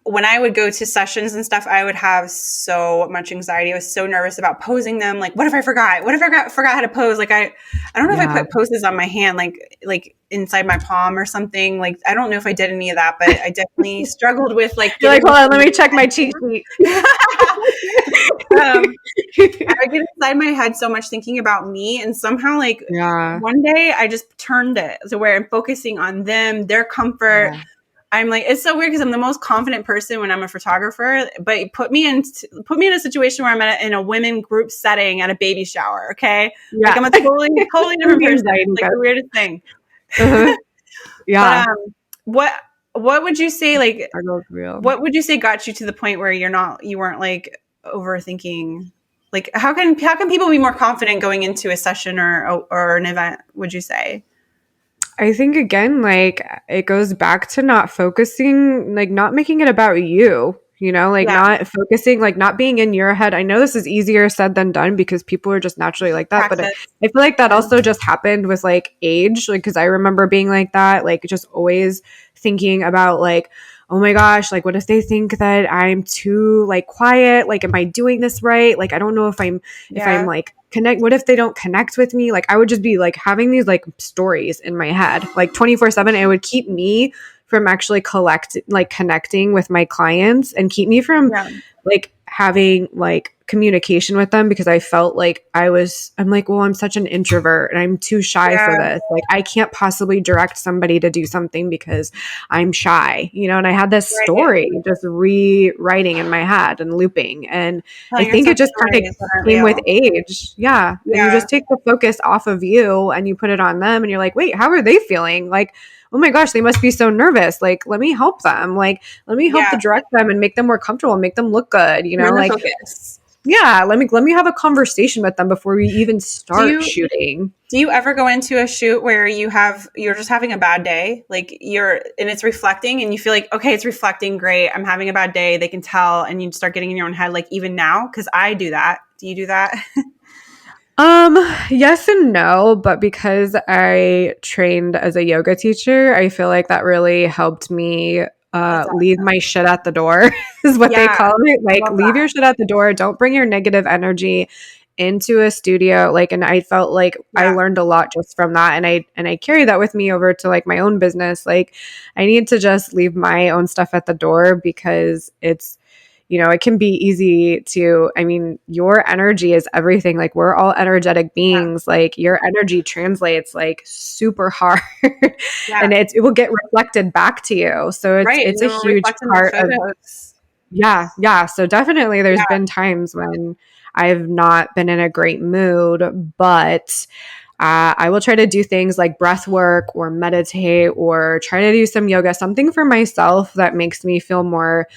when I would go to sessions and stuff, I would have so much anxiety. I was so nervous about posing them. Like, what if I forgot? What if I forgot how to pose? Like, I don't know if I Yeah. put poses on my hand, like inside my palm or something. Like, I don't know if I did any of that, but I definitely struggled with like. You're like, hold on, let me check my cheat sheet. I would get inside my head so much thinking about me, and somehow, like Yeah. one day, I just turned it to where I'm focusing on them, their comfort. Yeah. I'm like, it's so weird because I'm the most confident person when I'm a photographer, but put me in a situation where I'm in a women group setting at a baby shower. Okay. Yeah. Like I'm a totally different person. It's like the weirdest thing. Uh-huh. Yeah. But, what would you say, like, Struggle's real. what would you say got you to the point where you weren't like overthinking? Like, how can people be more confident going into a session or an event, would you say? I think again, like it goes back to not focusing, like not making it about you, like Yeah, not focusing, like not being in your head. I know this is easier said than done because people are just naturally like that. But practice. I feel like that Yeah. also just happened with like age, like, because I remember being like that, like just always thinking about like, oh my gosh, like what if they think that I'm too like quiet? Like, am I doing this right? Like, I don't know if I'm Yeah. like what if they don't connect with me? Like I would just be like having these like stories in my head like 24/7. It would keep me from actually connecting with my clients and keep me from Yeah. like having like communication with them because I felt like I'm like, well, I'm such an introvert and I'm too shy for Yeah. this. Like I can't possibly direct somebody to do something because I'm shy, and I had this Right. story just rewriting in my head and looping. And I Telling think it yourself just kind of stories that aren't came with real. age. Yeah. And you Yeah. just take the focus off of you and you put it on them and you're like, wait, how are they feeling? Like, oh my gosh, they must be so nervous. Like, let me help them. Like, let me help Yeah. to direct them and make them more comfortable and make them look good, You're in the like, focus. yeah, let me have a conversation with them before we even Do start you shooting. do you ever go into a shoot where you're just having a bad day? Like and it's reflecting and you feel like, okay, it's reflecting, great. I'm having a bad day. They can tell and you start getting in your own head like even now cuz I do that. Do you do that? Um, yes and no, but because I trained as a yoga teacher, I feel like that really helped me That's leave awesome. my shit at the door is what they Yeah, call it. I Like love leave that. your shit at the door. Don't bring your negative energy into a studio. Like, and I felt like I Yeah. learned a lot just from that. And I carry that with me over to like my own business. Like I need to just leave my own stuff at the door because it can be easy to, I mean, your energy is everything. Like we're all energetic Yeah. beings. Like your energy translates like super hard Yeah. and it will get reflected back to you. So it's Right. it's And a then we'll huge reflect in the part of, photos. yeah, yeah. So definitely there's Yeah. been times when I've not been in a great mood, but I will try to do things like breath work or meditate or try to do some yoga, something for myself that makes me feel more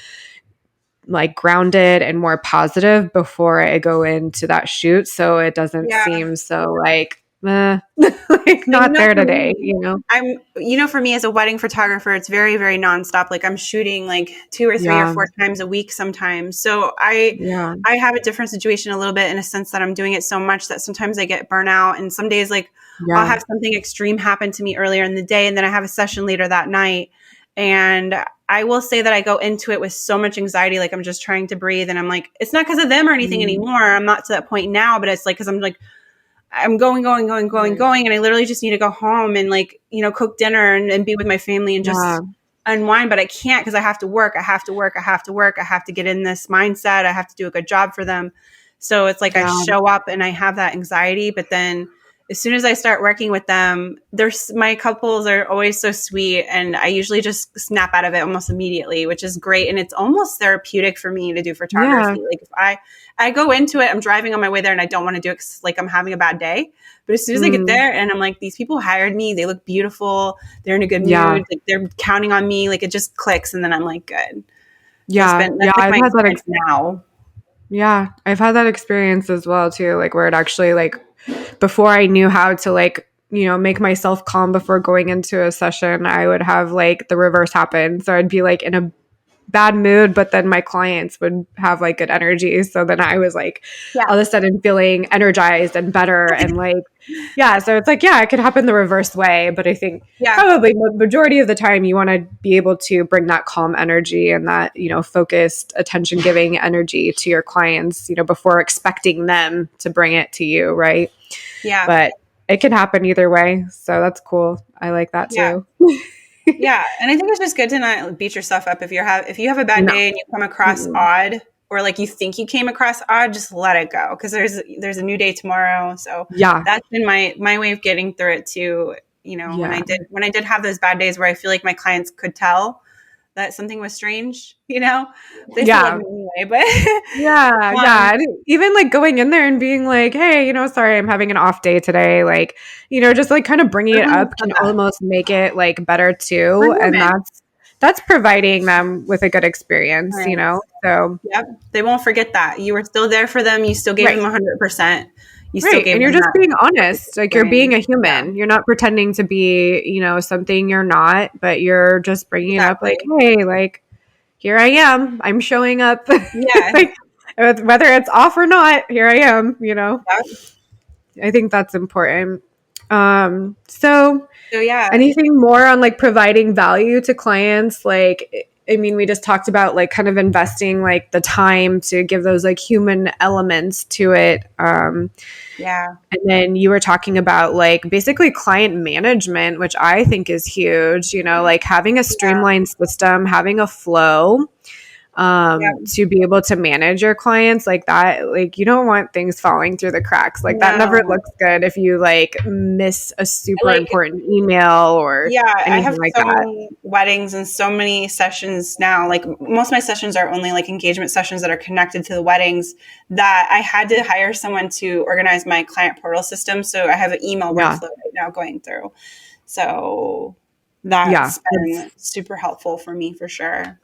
like grounded and more positive before I go into that shoot. So it doesn't Yeah. seem so like, like So, not there for today. me, for me as a wedding photographer, it's very, very nonstop. Like I'm shooting like 2 or 3 or 4 times a week sometimes. So Yeah. I have a different situation a little bit in a sense that I'm doing it so much that sometimes I get burnout and some days like I'll Yeah. have something extreme happen to me earlier in the day and then I have a session later that night. And I will say that I go into it with so much anxiety. Like I'm just trying to breathe and I'm like, it's not because of them or anything Mm. anymore. I'm not to that point now, but it's like, cause I'm like, I'm going, going, going, going, Right. going. And I literally just need to go home and like, cook dinner and be with my family and Yeah. just unwind. But I can't because I have to work. I have to work. I have to work. I have to get in this mindset. I have to do a good job for them. So it's like I Yeah. show up and I have that anxiety. But then as soon as I start working with them, my couples are always so sweet. And I usually just snap out of it almost immediately, which is great. And it's almost therapeutic for me to do Yeah. photography. Like if I go into it, I'm driving on my way there and I don't want to do it 'cause, like I'm having a bad day. But as soon as I get Mm. there and I'm like, these people hired me, they look beautiful, they're in a good Yeah. mood, like they're counting on me, like it just clicks and then I'm like, good. Yeah. Yeah. That's like my experience now. Yeah. I've had that experience as well too. Like where it actually like before I knew how to like, make myself calm before going into a session, I would have like the reverse happen. So I'd be like in a bad mood, but then my clients would have like good energy. So then I was like Yeah. all of a sudden feeling energized and better. And like, yeah, so it's like, yeah, it could happen the reverse way. But I think Yeah. probably the majority of the time you want to be able to bring that calm energy and that, focused attention giving energy to your clients, before expecting them to bring it to you. Right. Yeah. But it can happen either way. So that's cool. I like that Yeah. too. Yeah. And I think it's just good to not beat yourself up if you have a bad No. day and you come across Mm-mm. odd or like you think you came across odd, just let it go. Cause there's a new day tomorrow. So Yeah. that's been my way of getting through it too. Yeah. When I did have those bad days where I feel like my clients could tell that something was strange, they still love Yeah. me anyway, but Yeah, yeah. And even like going in there and being like, hey, sorry, I'm having an off day today. Like, just like kind of bringing it everyone up said can that. almost make it like better We're too. And human. that's providing them with a good experience, Right. So Yep. They won't forget that. You were still there for them. You still gave right. them 100%. you still Right. gave And you're them just that being honest. Like you're being experience. a Yeah, human. You're not pretending to be, something you're not, but you're just bringing it up like, exactly. hey, like, here I am. I'm showing up. Yeah. Like, whether it's off or not, here I am. Yeah. I think that's important. So So yeah. anything more on like providing value to clients? Like, I mean, we just talked about like kind of investing like the time to give those like human elements to it. Yeah. And then you were talking about like basically client management, which I think is huge, like having a Yeah. streamlined system, having a flow Yeah. to be able to manage your clients like that. Like you don't want things falling through the cracks. Like that never No. looks good if you like miss a super Like, important email or yeah, I anything have like so that. many weddings and so many sessions now. Like most of my sessions are only like engagement sessions that are connected to the weddings, that I had to hire someone to organize my client portal system. So I have an email Yeah. workflow right now going through. So Yeah. that's That's been super helpful for me for sure,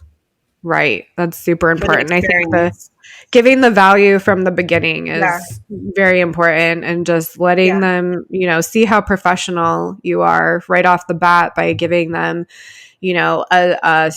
right. That's super for the important. I think the experience. giving the value from the beginning Yeah. is very important, and just letting Yeah. them, see how professional you are right off the bat by giving them, a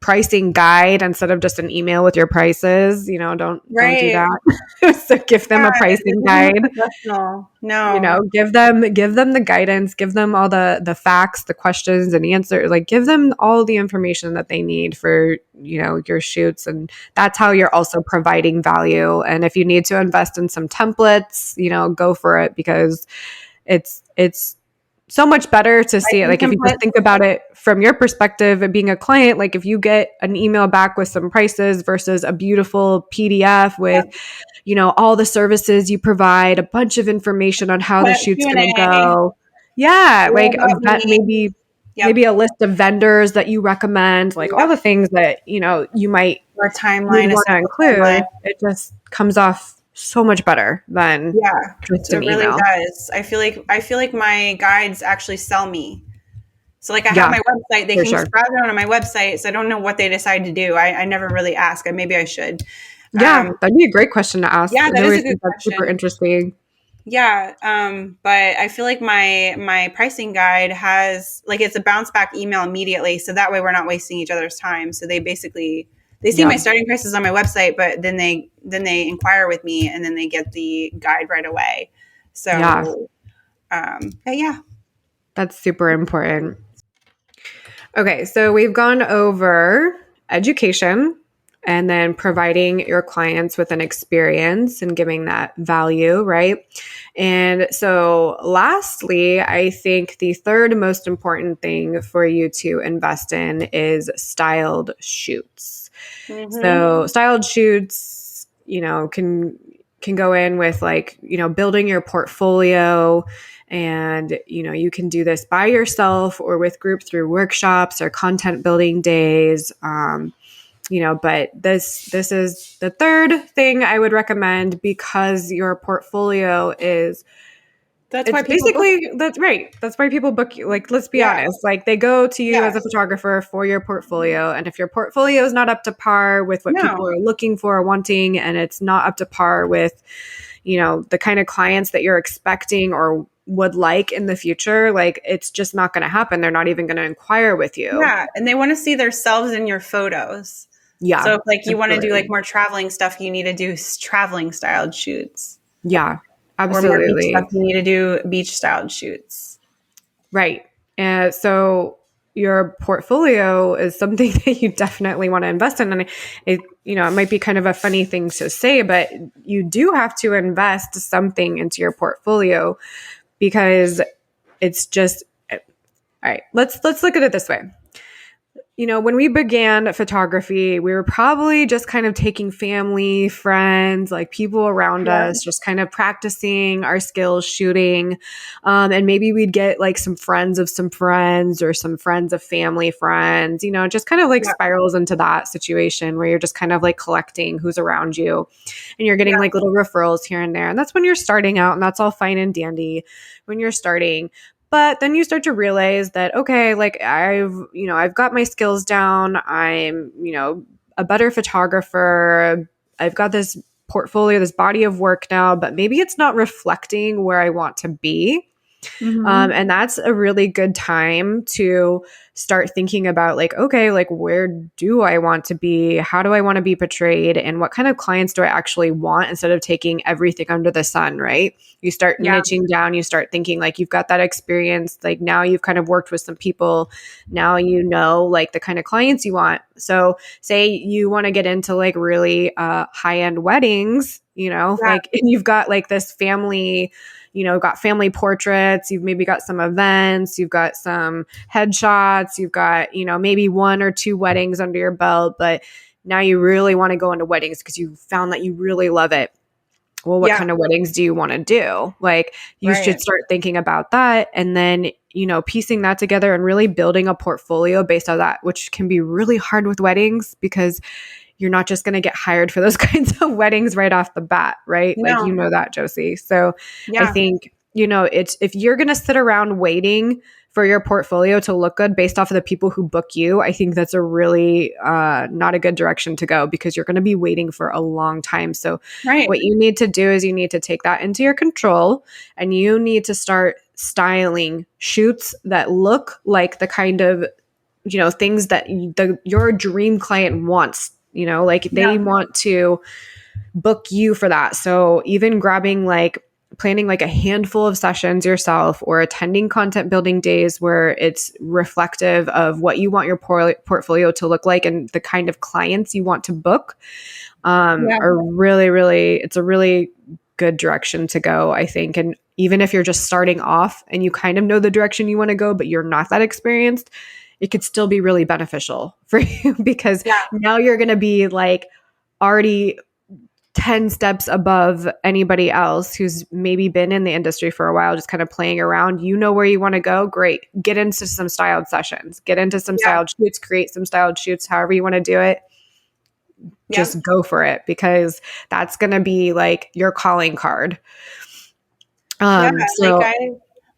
pricing guide instead of just an email with your prices. Don't do Right. that. So give them Yeah. a It pricing doesn't look guide. professional. No. Give them the guidance, give them all the facts, the questions and answers, like give them all the information that they need for your shoots. And that's how you're also providing value. And if you need to invest in some templates, go for it, because it's so much better to see it. Pricing Like if you just templates. think about it from your perspective of being a client, like if you get an email back with some prices versus a beautiful PDF with, Yep. all the services you provide, a bunch of information on how the shoot's going to Q&A. go. Yeah, All like about me. maybe Yep. a list of vendors that you recommend, like all Yep. the things that, you might Our you'd timeline, a want to simple timeline. include. It just comes off so much better than Yeah, just so an it really email. does. I feel like my guides actually sell me. So like I have Yeah, my website, they for can sure. browse around on my website. So I don't know what they decide to do. I never really ask. Maybe I should. Yeah, that'd be a great question to ask. Yeah, I that is a always good think that's super question. interesting. Yeah, but I feel like my pricing guide has like it's a bounce back email immediately, so that way we're not wasting each other's time. So they see my Yeah, starting prices on my website, but then they inquire with me, and then they get the guide right away. yeah, So but yeah, that's super important. Okay, so we've gone over education and then providing your clients with an experience and giving that value, right? And so, lastly, I think the third most important thing for you to invest in is styled shoots. hmm So, styled shoots, can go in with like, building your portfolio, and you can do this by yourself or with group through workshops or content building days. But this is the third thing I would recommend, because your portfolio is that's why it's people book basically, you. that's right. That's why people book you. Like, let's be Yeah, honest. Like, they go to you yeah, as a photographer for your portfolio. And if your portfolio is not up to par with what people no, are looking for or wanting, and it's not up to par with, the kind of clients that you're expecting or would like in the future, like, it's just not going to happen. They're not even going to inquire with you. yeah, and they want to see themselves in your photos. So Yeah, if like you want to do like absolutely. more traveling stuff, you need to do traveling styled shoots, Yeah, or more beach stuff, absolutely. you need to do beach styled shoots. Right. And so your portfolio is something that you definitely want to invest in. And it might be kind of a funny thing to say, but you do have to invest something into your portfolio, because it's just, all right, let's look at it this way. When we began photography, we were probably just kind of taking family, friends, like people around Yeah, us, just kind of practicing our skills shooting. And maybe we'd get like some friends of some friends or some friends of family friends, just kind of like yeah, spirals into that situation where you're just kind of like collecting who's around you, and you're getting yeah, like little referrals here and there. And that's when you're starting out, and that's all fine and dandy when you're starting. But then you start to realize that, okay, like I've got my skills down. I'm, a better photographer. I've got this portfolio, this body of work now, but maybe it's not reflecting where I want to be. Mm-hmm. And that's a really good time to start thinking about like, okay, like where do I want to be? How do I want to be portrayed? And what kind of clients do I actually want instead of taking everything under the sun, right? You start Yeah. niching down, you start thinking like you've got that experience. Like now you've kind of worked with some people. Now you know like the kind of clients you want. So say you want to get into like really high-end weddings, Yeah. like, and you've got like this family, got family portraits, you've maybe got some events, you've got some headshots, you've got, maybe 1 or 2 weddings under your belt, but now you really want to go into weddings because you found that you really love it. Well, what Yeah. kind of weddings do you want to do? Like, you should Right. start thinking about that. And then, piecing that together and really building a portfolio based on that, which can be really hard with weddings because you're not just going to get hired for those kinds of weddings right off the bat, right? Like, No. that, Josie. So I Yeah. think, it's if you're going to sit around waiting for your portfolio to look good based off of the people who book you, I think that's a really not a good direction to go because you're going to be waiting for a long time. So Right. what you need to do is you need to take that into your control and you need to start styling shoots that look like the kind of things that your dream client wants. Like Yeah. they want to book you for that. So even planning like a handful of sessions yourself or attending content building days where it's reflective of what you want your portfolio to look like and the kind of clients you want to book Yeah. are really, really, it's a really good direction to go, I think. And even if you're just starting off and you kind of know the direction you want to go, but you're not that experienced, it could still be really beneficial for you because Yeah. now you're going to be like already 10 steps above anybody else who's maybe been in the industry for a while, just kind of playing around. You know where you want to go. Great. Get into some styled sessions, get into some Yeah. styled shoots, create some styled shoots, however you want to do it. Yeah. Just go for it because that's going to be like your calling card. Yeah, So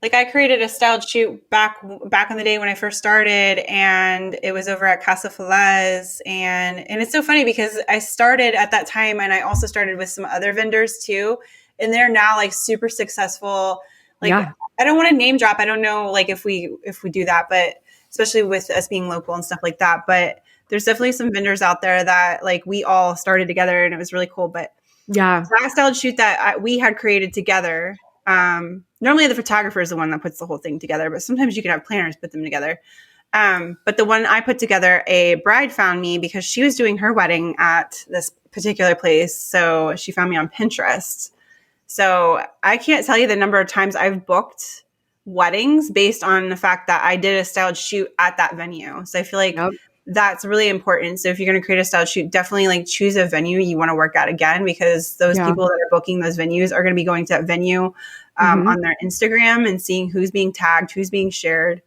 I created a styled shoot back in the day when I first started, and it was over at Casa Falez, and it's so funny because I started at that time, and I also started with some other vendors too, and they're now like super successful. Like yeah, I don't want to name drop. I don't know like if we do that, but especially with us being local and stuff like that. But there's definitely some vendors out there that like we all started together, and it was really cool. But yeah, that styled shoot that we had created together. Normally the photographer is the one that puts the whole thing together, but sometimes you can have planners put them together. But the one I put together, a bride found me because she was doing her wedding at this particular place. So she found me on Pinterest. So I can't tell you the number of times I've booked weddings based on the fact that I did a styled shoot at that venue. So I feel like yep, that's really important. So if you're going to create a styled shoot, definitely like choose a venue you want to work at again, because those yeah, people that are booking those venues are going to be going to that venue on their Instagram and seeing who's being tagged, who's being shared,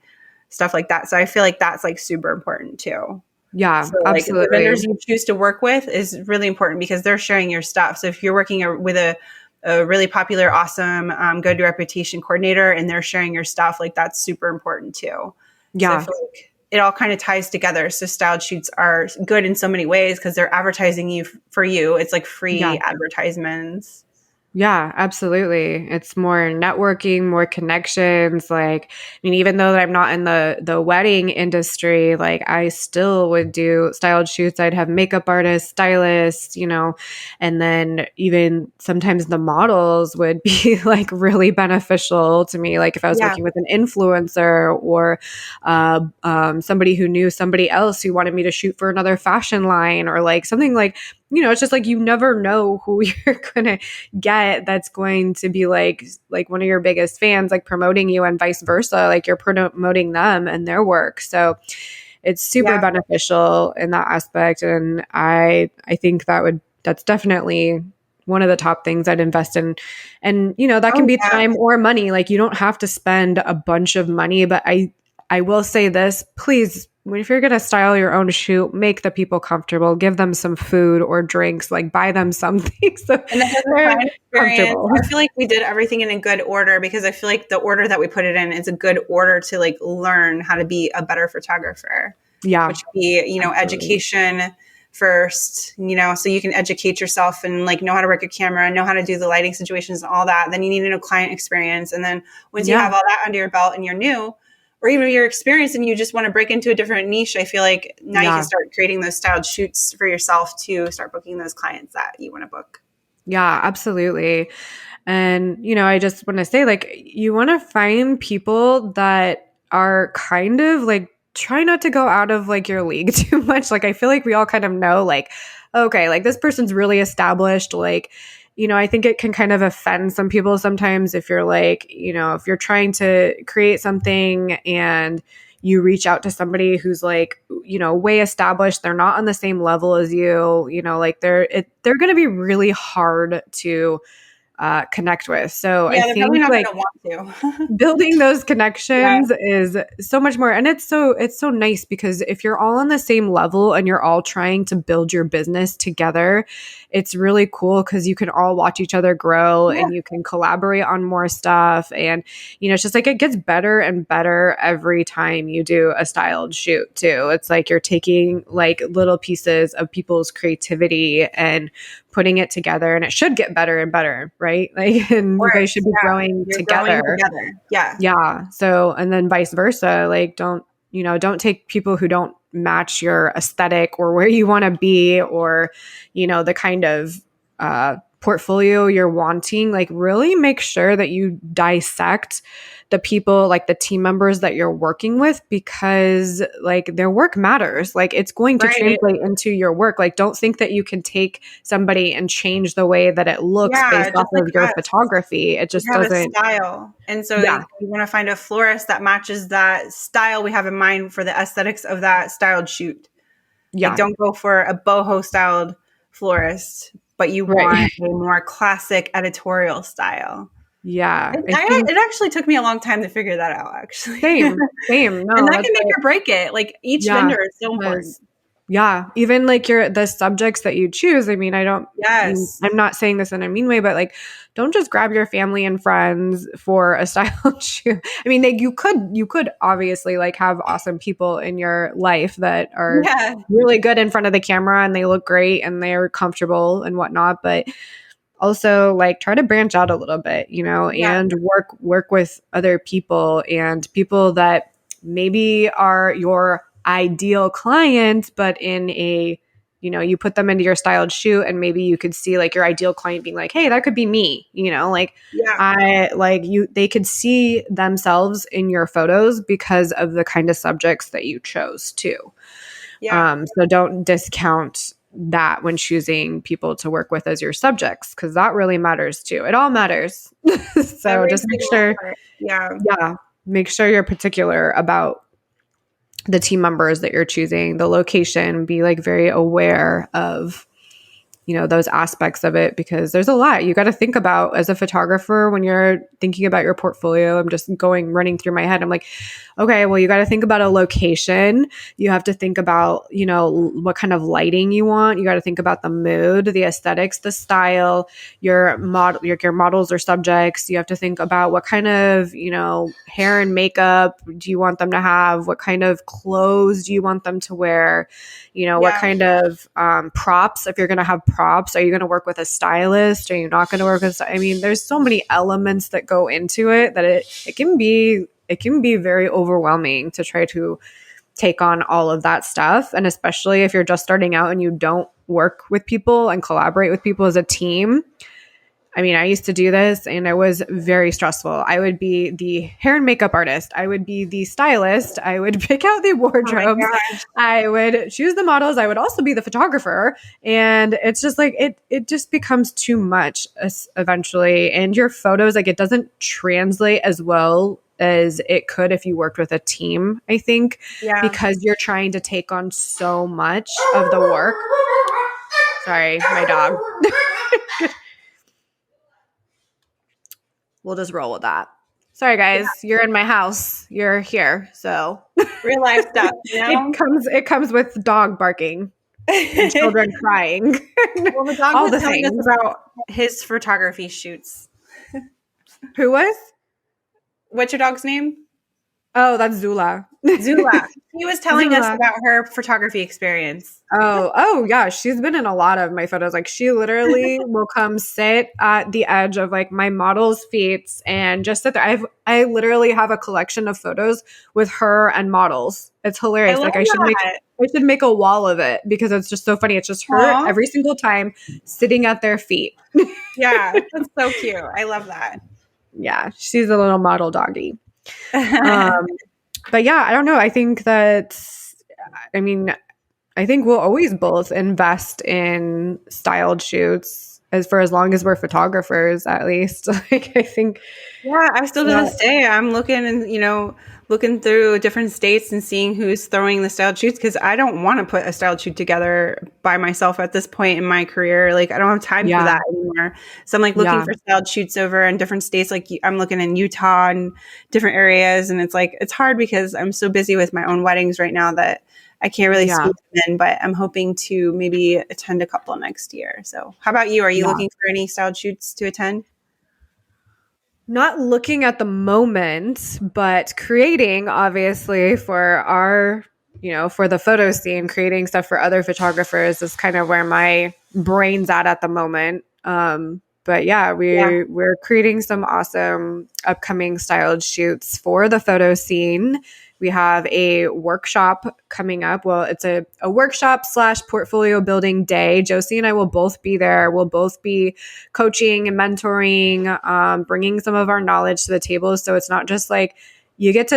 stuff like that. So I feel like that's like super important too. yeah, So like the absolutely. vendors you choose to work with is really important because they're sharing your stuff. So if you're working with a really popular, awesome, good reputation coordinator and they're sharing your stuff, like that's super important too. So I Yeah, feel like it all kind of ties together. So styled shoots are good in so many ways because they're advertising you for you. It's like yeah. free advertisements. Yeah, absolutely. It's more networking, more connections. Like, I mean, even though that I'm not in the wedding industry, like I still would do styled shoots. I'd have makeup artists, stylists, and then even sometimes the models would be like really beneficial to me. Like if I was Yeah. working with an influencer or somebody who knew somebody else who wanted me to shoot for another fashion line or like something like, it's just like you never know who you're gonna get that's going to be like one of your biggest fans, like promoting you and vice versa. Like you're promoting them and their work. So it's super Yeah. beneficial in that aspect. And I think that's definitely one of the top things I'd invest in. And, that can Oh, be yeah. time or money. Like you don't have to spend a bunch of money, but I will say this, please, if you're going to style your own shoot, make the people comfortable, give them some food or drinks, like buy them something so And that was a they're fun experience. comfortable. I feel like we did everything in a good order because I feel like the order that we put it in is a good order to like learn how to be a better photographer, Yeah, which would be, absolutely. education, first, so you can educate yourself and like know how to work a camera, know how to do the lighting situations and all that. Then you need to know client experience. And then once you have all that under your belt and you're new, or even if you're experienced and you just want to break into a different niche, I feel like now you can start creating those styled shoots for yourself to start booking those clients that you want to book. Yeah, absolutely. And, I just want to say, like, you want to find people that are kind of like, try not to go out of like your league too much. Like, I feel like we all kind of know, like, okay, like this person's really established. Like, I think it can kind of offend some people sometimes if you're like, if you're trying to create something and you reach out to somebody who's like, way established, they're not on the same level as you, like they're going to be really hard to connect with. So I think probably not like gonna want to. building those connections is so much more. And it's so nice because if you're all on the same level and you're all trying to build your business together, it's really cool because you can all watch each other grow and you can collaborate on more stuff. And, it's just like it gets better and better every time you do a styled shoot too. It's like you're taking like little pieces of people's creativity and putting it together, and it should get better and better, right? Like, and you guys should be growing together. Yeah. So, and then vice versa. Like, don't take people who don't match your aesthetic or where you want to be, or, the kind of portfolio you're wanting. Like, really make sure that you dissect the people, like the team members that you're working with, because like their work matters. Like, it's going to translate into your work. Like, don't think that you can take somebody and change the way that it looks based off of your photography. It just doesn't. A style. And so you want to find a florist that matches that style we have in mind for the aesthetics of that styled shoot. Yeah. Like, don't go for a boho styled florist, but you want a more classic editorial style. Yeah. It actually took me a long time to figure that out, actually. Same. No, and that can make or break it. Like, each vendor is so important. Yeah. Even like the subjects that you choose. I mean, I'm not saying this in a mean way, but like, don't just grab your family and friends for a styled shoot. I mean, you could obviously like have awesome people in your life that are really good in front of the camera and they look great and they're comfortable and whatnot. But also like try to branch out a little bit, and work with other people and people that maybe are your ideal client, but in a, you put them into your styled shoot and maybe you could see like your ideal client being like, hey, that could be me, they could see themselves in your photos because of the kind of subjects that you chose too. So don't discount that when choosing people to work with as your subjects, because that really matters too. It all matters. So just make sure, make sure you're particular about the team members that you're choosing, the location, be like very aware of, those aspects of it, because there's a lot you got to think about as a photographer when you're thinking about your portfolio. I'm just running through my head. I'm like, okay, well, you got to think about a location. You have to think about, what kind of lighting you want. You got to think about the mood, the aesthetics, the style, your models or subjects. You have to think about what kind of, hair and makeup do you want them to have? What kind of clothes do you want them to wear? What kind of props, if you're going to have props, are you going to work with a stylist? Are you not going to work with, I mean, there's so many elements that go into it that it can be very overwhelming to try to take on all of that stuff. And especially if you're just starting out and you don't work with people and collaborate with people as a team. I mean, I used to do this and it was very stressful. I would be the hair and makeup artist. I would be the stylist. I would pick out the wardrobes. I would choose the models. I would also be the photographer. And it's just like, it just becomes too much eventually. And your photos, like, it doesn't translate as well as it could if you worked with a team, I think, because you're trying to take on so much of the work. Sorry, my dog. We'll just roll with that. Sorry, guys. You're in my house. You're here. So real life stuff. It comes with dog barking and children crying. Well, the dog was telling us about his photography shoots. Who was? What's your dog's name? Oh, that's Zula. Zula. She was telling us Zula. about her photography experience. Oh yeah, she's been in a lot of my photos. Like she literally will come sit at the edge of like my model's feet and just sit there. I literally have a collection of photos with her and models. It's I hilarious. love Like that. I should make a wall of it because it's just so funny. It's just her Aw. every single time sitting at their feet. Yeah, that's so cute. I love that. Yeah, she's a little model doggy. Um, but yeah, I don't know. I think that I mean I think we'll always both invest in styled shoots as for as long as we're photographers, at least. Like I think Yeah, I still to that, this day, I'm looking and looking through different states and seeing who's throwing the styled shoots because I don't want to put a styled shoot together by myself at this point in my career. Like I don't have time for yeah, that anymore. So I'm like looking yeah, for styled shoots over in different states. Like I'm looking in Utah and different areas, and it's like it's hard because I'm so busy with my own weddings right now that I can't really yeah, squeeze them in. But I'm hoping to maybe attend a couple next year. So how about you? Are you yeah. looking for any styled shoots to attend? Not looking at the moment, but creating obviously for our, for the photo scene, creating stuff for other photographers is kind of where my brain's at the moment. But yeah, Yeah. we're creating some awesome upcoming styled shoots for the photo scene. We have a workshop coming up. Well, it's a workshop / portfolio building day. Josie and I will both be there. We'll both be coaching and mentoring, bringing some of our knowledge to the table. So it's not just like you get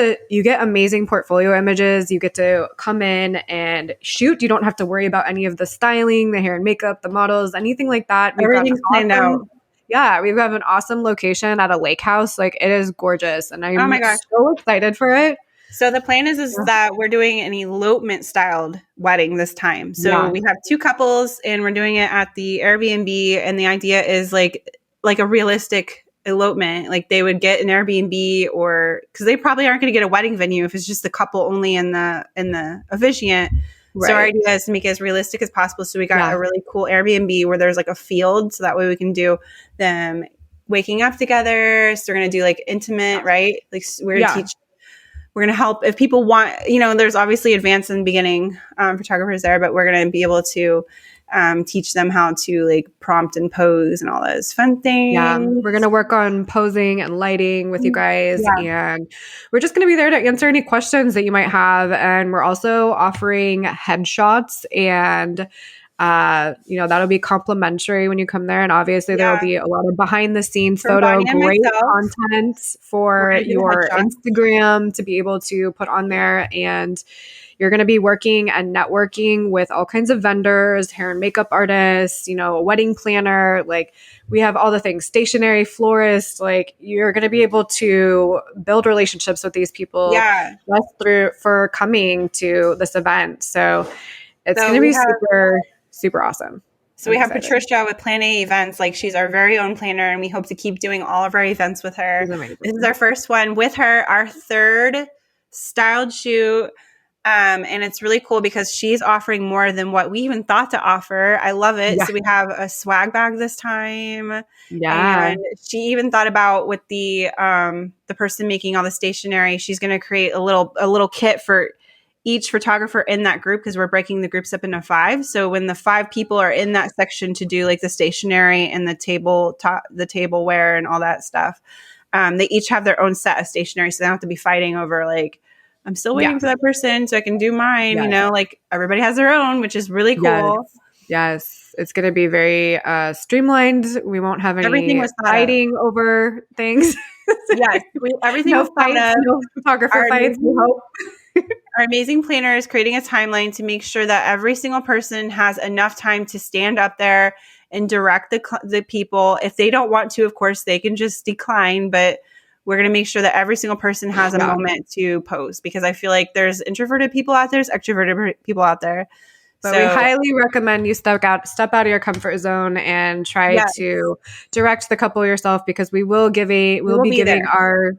amazing portfolio images. You get to come in and shoot. You don't have to worry about any of the styling, the hair and makeup, the models, anything like that. We've got an Everything's planned out. awesome, yeah, we have an awesome location at a lake house. Like it is gorgeous, and Oh I'm my gosh. so excited for it. So the plan is that we're doing an elopement styled wedding this time. So Yeah, we have two couples and we're doing it at the Airbnb and the idea is like a realistic elopement. Like they would get an Airbnb or cuz they probably aren't going to get a wedding venue if it's just the couple only in the officiant. So our right. idea is to make it as realistic as possible. So we got Yeah, a really cool Airbnb where there's like a field so that way we can do them waking up together. So we're going to do like intimate, right? Like we're going to yeah. teach we're going to help if people want, there's obviously advanced and beginning photographers there, but we're going to be able to teach them how to like prompt and pose and all those fun Yeah, things. we're going to work on posing and lighting with you guys. Yeah. And we're just going to be there to answer any questions that you might have. And we're also offering headshots and that'll be complimentary when you come there. And obviously, there will Yeah. be a lot of behind the scenes For photo, Bonnie and great myself, content we're for going to do your headshots. Instagram to be able to put on there. And you're going to be working and networking with all kinds of vendors, hair and makeup artists, a wedding planner. Like we have all the things, stationery, florist. Like you're going to be able to build relationships with these people Yeah. just through for coming to this event. So it's So going to we be have super, super awesome. So I'm we have excited. Patricia with Plan A Events. Like she's our very own planner, and we hope to keep doing all of our events with her. She's amazing. This is our first one with her, our third styled shoot. And it's really cool because she's offering more than what we even thought to offer. I love it. Yeah. So we have a swag bag this time. Yeah. And she even thought about with the person making all the stationery, she's going to create a little kit for each photographer in that group because we're breaking the groups up into 5. So when the 5 people are in that section to do like the stationery and the tableware and all that stuff, they each have their own set of stationery, so they don't have to be fighting over like I'm still waiting for that person so I can do mine. Yes. Like everybody has their own, which is really cool. Yes. It's going to be very streamlined. We won't have Everything any was thought of. fighting over things. Yes, everything No was thought fights, of. no photographer fights. We hope. Our amazing planner is creating a timeline to make sure that every single person has enough time to stand up there and direct the people. If they don't want to, of course, they can just decline, but we're going to make sure that every single person has a moment to pose because I feel like there's introverted people out there, there's extroverted people out there. But we highly recommend you step out of your comfort zone and try to direct the couple yourself because we'll be giving our,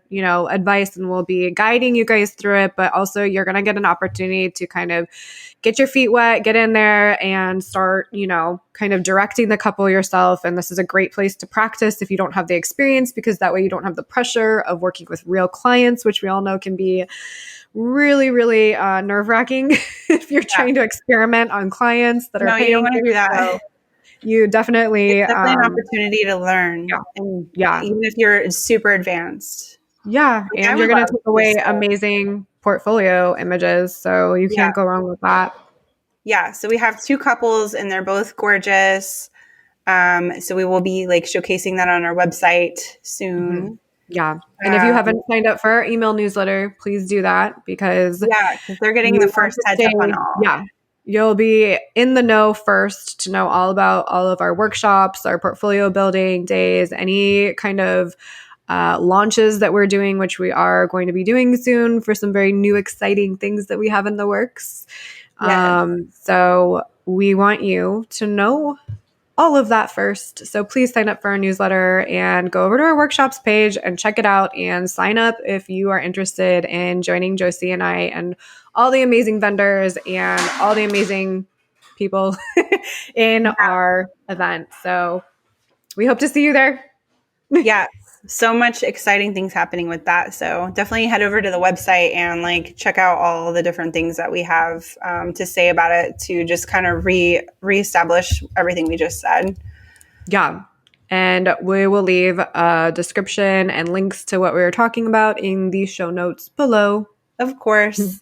advice and we'll be guiding you guys through it. But also you're going to get an opportunity to kind of get your feet wet, get in there and start, kind of directing the couple yourself. And this is a great place to practice if you don't have the experience, because that way you don't have the pressure of working with real clients, which we all know can be really, really nerve-wracking if you're trying to experiment on clients that are No, you don't want to do that. So you definitely, it's definitely an opportunity to learn. Yeah. And Yeah. even if you're super advanced. Yeah. Like, I And would you're going love to take to away just- amazing portfolio images. So you Yeah. can't go wrong with that. Yeah. So we have 2 couples and they're both gorgeous. So we will be like showcasing that on our website soon. Yeah. And if you haven't signed up for our email newsletter, please do that, because because they're getting you the first want to heads up on stay- all. Yeah. You'll be in the know first to know all about all of our workshops, our portfolio building days, any kind of launches that we're doing, which we are going to be doing soon for some very new, exciting things that we have in the works. Yes. So we want you to know all of that first. So please sign up for our newsletter and go over to our workshops page and check it out and sign up if you are interested in joining Josie and I and all the amazing vendors and all the amazing people in our event. So we hope to see you there. Yeah. So much exciting things happening with that. So definitely head over to the website and like check out all the different things that we have to say about it, to just kind of reestablish everything we just said. Yeah. And we will leave a description and links to what we were talking about in the show notes below. Of course.